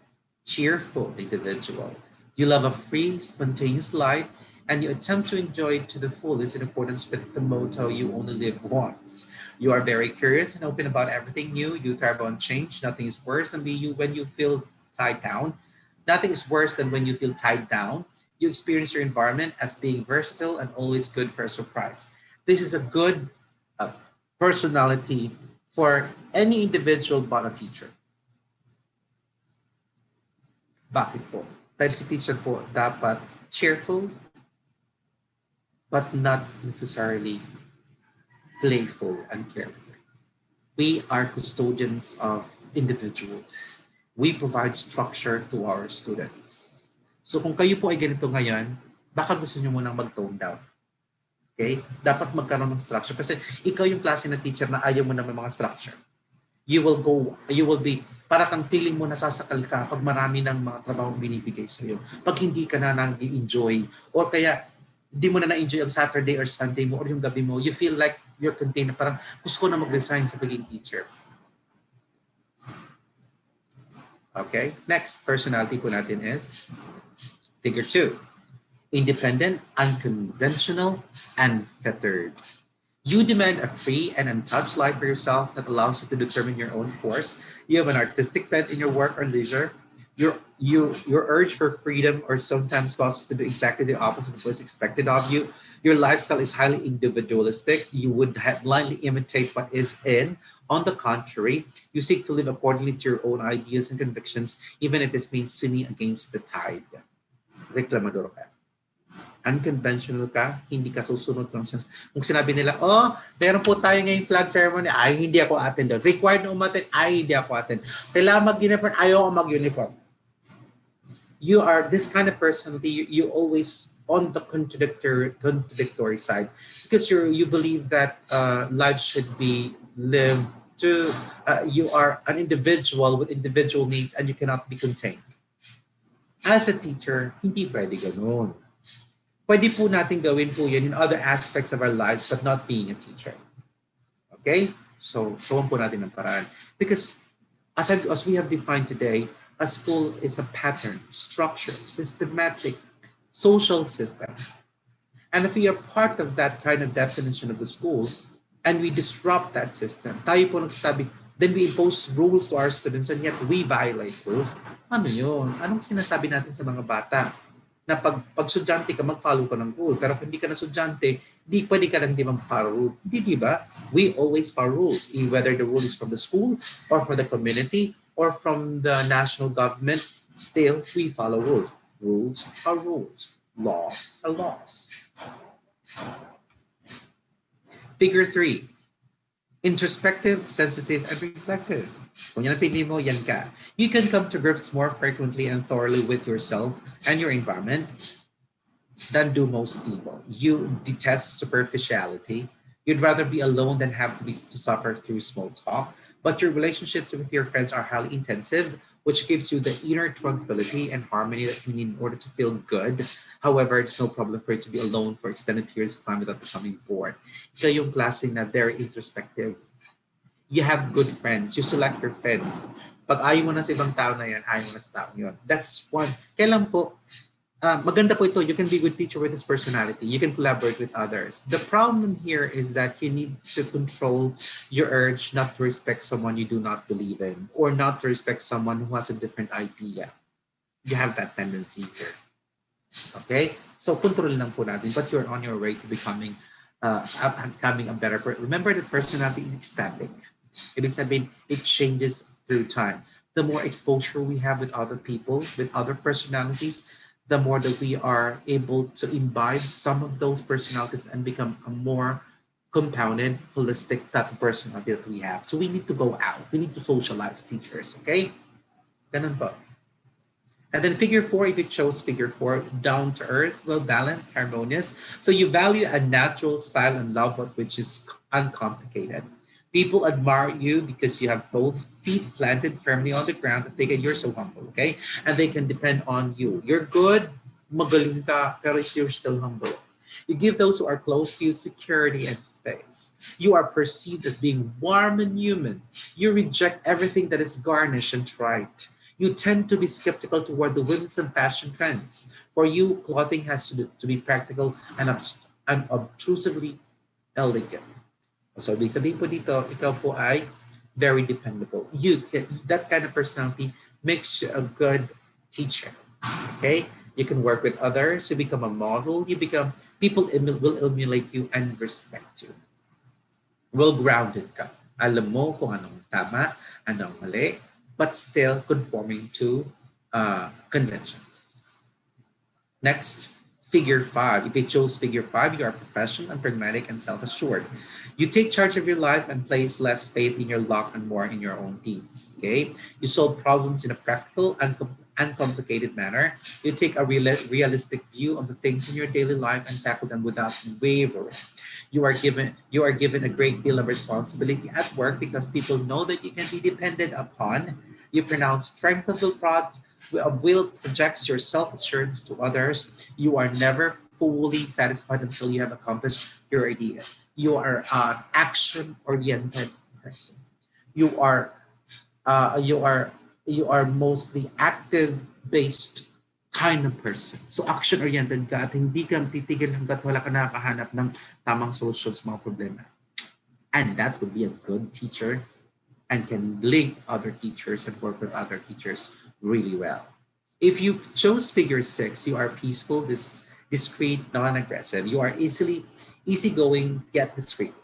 cheerful individual. You love a free, spontaneous life, and you attempt to enjoy it to the fullest in accordance with the motto, you only live once. You are very curious and open about everything new. You thrive on change. Nothing is worse than when you feel tied down. Nothing is worse than when you feel tied down. You experience your environment as being versatile and always good for a surprise. This is a good uh, personality for any individual but a teacher. Bakit po? Dahil si teacher po dapat cheerful but not necessarily playful and carefree. We are custodians of individuals. We provide structure to our students. So kung kayo po ay ganito ngayon, baka gusto nyo munang mag-tone down. Okay? Dapat magkaroon ng structure. Kasi ikaw yung klase na teacher na ayaw mo na may mga structure. You will be, para kang feeling mo nasasakal ka pag marami ng mga trabaho binibigay sa'yo. Pag hindi ka na nag-enjoy, or kaya hindi mo na na-enjoy ang Saturday or Sunday mo or yung gabi mo, you feel like you're contained na parang gusto ko na mag-resign sa pagiging teacher. Okay? Next personality po natin is figure 2. Independent, unconventional, and fettered. You demand a free and untouched life for yourself that allows you to determine your own course. You have an artistic bent in your work or leisure. Your urge for freedom or sometimes causes to do exactly the opposite of what's expected of you. Your lifestyle is highly individualistic. You would blindly imitate what is in. On the contrary, you seek to live accordingly to your own ideas and convictions, even if this means swimming against the tide. Reklamador ka. Unconventional ka, hindi ka susunod kung sinabi nila, oh, meron po tayo ngayong flag ceremony, ay, hindi ako attend doon. Required na umattend, ay, hindi ako attend. Kailangan mag-uniform, ayaw ako mag-uniform. You are this kind of personality, you always on the contradictory side because you believe that life should be lived to, you are an individual with individual needs and you cannot be contained. As a teacher, hindi pwede ganun. Pwede po natin gawin po yan in other aspects of our lives but not being a teacher. Okay? So, showin po natin ang paraan. Because as we have defined today, a school is a pattern, structure, systematic, social system. And if we are part of that kind of definition of the school and we disrupt that system, tayo po nagsasabi, then we impose rules to our students and yet we violate rules. Ano yun? Anong sinasabi natin sa mga bata? Na pag sudyante ka, mag-follow ka ng rule. Pero kung hindi ka na sudyante, di pwede ka lang di mag-follow rule. Hindi, di ba? We always follow rules, whether the rule is from the school or for the community or from the national government. Still, we follow rules. Rules are rules. Laws are laws. Figure 3. Introspective, sensitive, and reflective. Kung yan ang pinili mo, yan ka. You can come to grips more frequently and thoroughly with yourself and your environment than do most people. You detest superficiality. You'd rather be alone than have to suffer through small talk. But your relationships with your friends are highly intensive, which gives you the inner tranquility and harmony that you need in order to feel good. However, it's no problem for you to be alone for extended periods of time without becoming bored. Ikaw yung klase na very introspective. You have good friends. You select your friends. Pag ayaw mo na sa ibang tao na yan, ayaw mo na sa tao yun. That's one. Kailan po, maganda po ito, you can be a good teacher with this personality. You can collaborate with others. The problem here is that you need to control your urge not to respect someone you do not believe in or not to respect someone who has a different idea. You have that tendency here. Okay? So, control lang po natin, but you're on your way to becoming a better person. Remember that personality is static. Ibig sabihin, it changes through time. The more exposure we have with other people, with other personalities, the more that we are able to imbibe some of those personalities and become a more compounded, holistic type of personality that we have. So we need to go out. We need to socialize teachers, okay? Ganun po. And then figure 4, if you chose figure 4, down to earth, well balanced, harmonious. So you value a natural style and love what which is uncomplicated. People admire you because you have both feet planted firmly on the ground. You're so humble, okay? And they can depend on you. You're good, magaling ka, pero you're still humble. You give those who are close to you security and space. You are perceived as being warm and human. You reject everything that is garnish and trite. You tend to be skeptical toward the whims and fashion trends. For you, clothing has to be practical and unobtrusively elegant. So, ibig sabihin po dito, ikaw po ay very dependable. That kind of personality makes you a good teacher. Okay? You can work with others, you become a model, people will emulate you and respect you. Well-grounded ka. Alam mo kung anong tama, anong mali, but still conforming to conventions. Next, figure five. If you chose figure five, you are professional and pragmatic and self-assured. You take charge of your life and place less faith in your luck and more in your own deeds. Okay? You solve problems in a practical and uncomplicated manner. You take a realistic view of the things in your daily life and tackle them without wavering. You are given a great deal of responsibility at work because people know that you can be depended upon. You pronounce strength of will projects your self-assurance to others. You are never fully satisfied until you have accomplished your ideas. You are an action-oriented person. You are you are you are mostly active-based kind of person. So action-oriented ka at hindi ka titigil hanggat wala ka nakakahanap ng tamang solution sa mga problema. And that would be a good teacher and can link other teachers and work with other teachers really well. If you chose figure six, you are peaceful, discreet, non-aggressive. You are easygoing, yet discreet.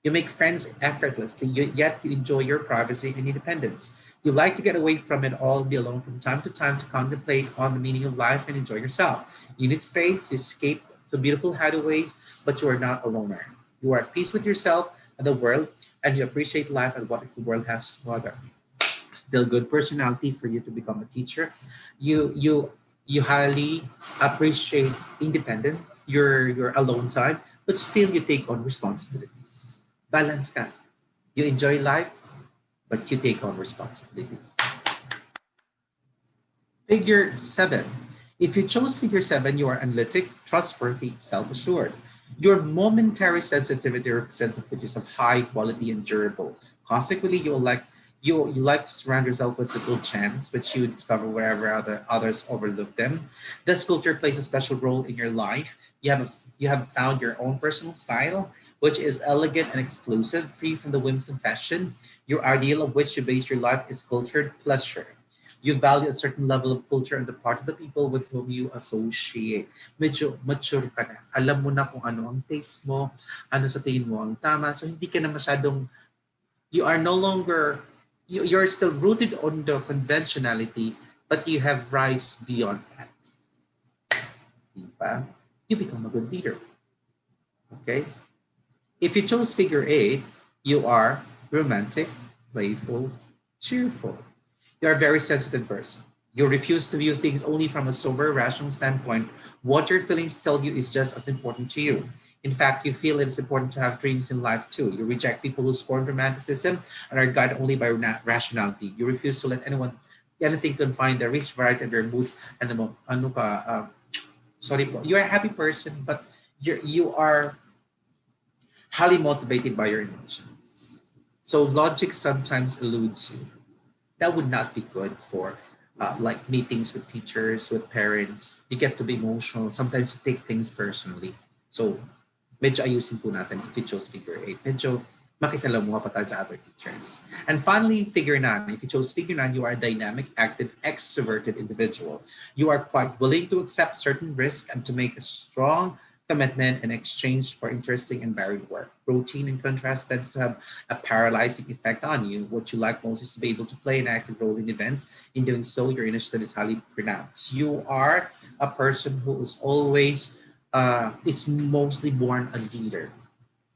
You make friends effortlessly, yet you enjoy your privacy and independence. You like to get away from it all, be alone from time to contemplate on the meaning of life and enjoy yourself. You need space, you escape to beautiful hideaways, but you are not a loner. You are at peace with yourself and the world, and you appreciate life and what the world has to offer. Still good personality for you to become a teacher. You highly appreciate independence, your alone time, but still you take on responsibilities. Balance ka. You enjoy life, but you take on responsibilities. Figure seven. If you chose figure seven, you are analytic, trustworthy, self-assured. Your momentary sensitivity represents the features of high quality and durable. Consequently, you like to surround yourself with little gems, which you discover wherever others overlook them. This culture plays a special role in your life. You have found your own personal style, which is elegant and exclusive, free from the whims of fashion. Your ideal of which you base your life is cultured pleasure. You value a certain level of culture on the part of the people with whom you associate. Medyo mature ka na. Alam mo na kung ano ang taste mo, ano sa tingin mo ang tama. So hindi ka na masyadong, you are no longer, you're still rooted on the conventionality, but you have rise beyond that. Diba? You become a good leader. Okay? If you chose figure eight, you are romantic, playful, cheerful. You're a very sensitive person. You refuse to view things only from a sober, rational standpoint. What your feelings tell you is just as important to you. In fact, you feel it is important to have dreams in life too. You reject people who scorn romanticism and are guided only by rationality. You refuse to let anything confine the rich variety of your moods and sorry po. You're a happy person, but you are highly motivated by your emotions. So logic sometimes eludes you. That would not be good for like meetings with teachers, with parents. You get to be emotional. Sometimes you take things personally. So medyo ayusin po natin if you chose figure eight. Medyo makisalamuha pa tayo sa other teachers. And finally, figure nine. If you chose figure nine, you are a dynamic, active, extroverted individual. You are quite willing to accept certain risk and to make a strong commitment in exchange for interesting and varied work. Routine, in contrast, tends to have a paralyzing effect on you. What you like most is to be able to play an active role in events. In doing so, your initiative is highly pronounced. You are a person who is always, it's mostly born a leader.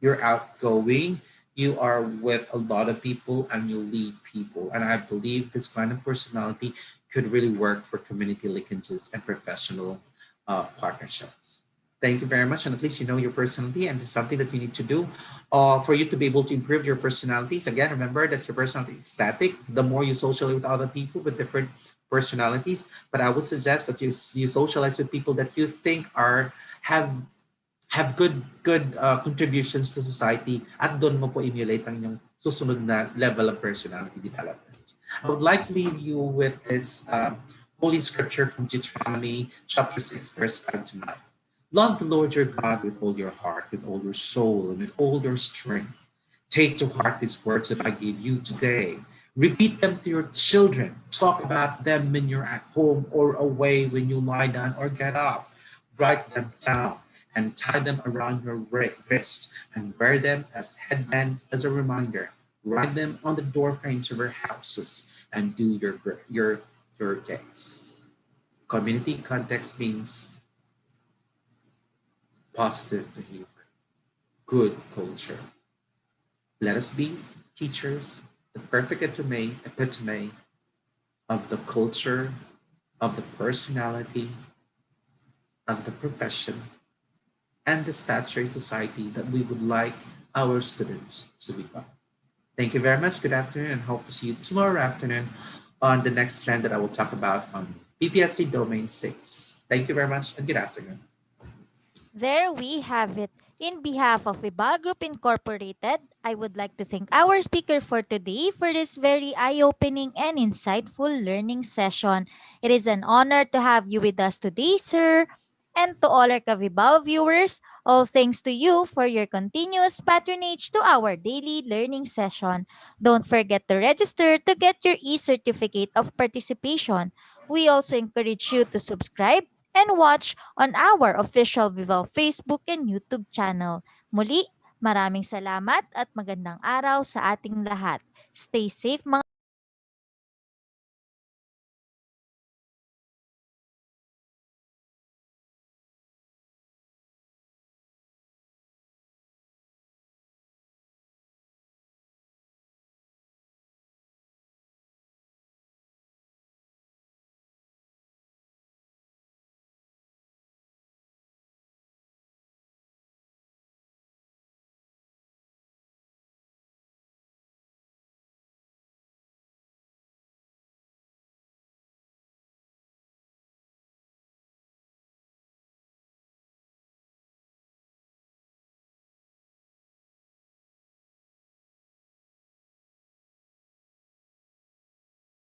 You're outgoing, you are with a lot of people, and you lead people. And I believe this kind of personality could really work for community linkages and professional partnerships. Thank you very much. And at least you know your personality and it's something that you need to do for you to be able to improve your personalities. Again, remember that your personality is static. The more you socialize with other people with different personalities, but I would suggest that you socialize with people that you think have have good contributions to society, at doon mo po emulate ang inyong susunod na level of personality development. I would like to leave you with this holy scripture from Deuteronomy chapter 6, verse 5 to 9. Love the Lord your God with all your heart, with all your soul, and with all your strength. Take to heart these words that I gave you today. Repeat them to your children. Talk about them when you're at home or away, when you lie down or get up. Write them down and tie them around your wrists and wear them as headbands as a reminder. Write them on the door frames of your houses and do your gates. Community context means positive behavior, good culture. Let us be teachers, the perfect epitome of the culture, of the personality, of the profession, and the stature in society that we would like our students to become. Thank you very much. Good afternoon, and hope to see you tomorrow afternoon on the next trend that I will talk about on PPSC Domain 6. Thank you very much, and good afternoon. There we have it. In behalf of VIBAL Group Incorporated, I would like to thank our speaker for today for this very eye-opening and insightful learning session. It is an honor to have you with us today, sir. And to all our Kavibal viewers, all thanks to you for your continuous patronage to our daily learning session. Don't forget to register to get your e-certificate of participation. We also encourage you to subscribe and watch on our official Vival Facebook and YouTube channel. Muli, maraming salamat at magandang araw sa ating lahat. Stay safe mga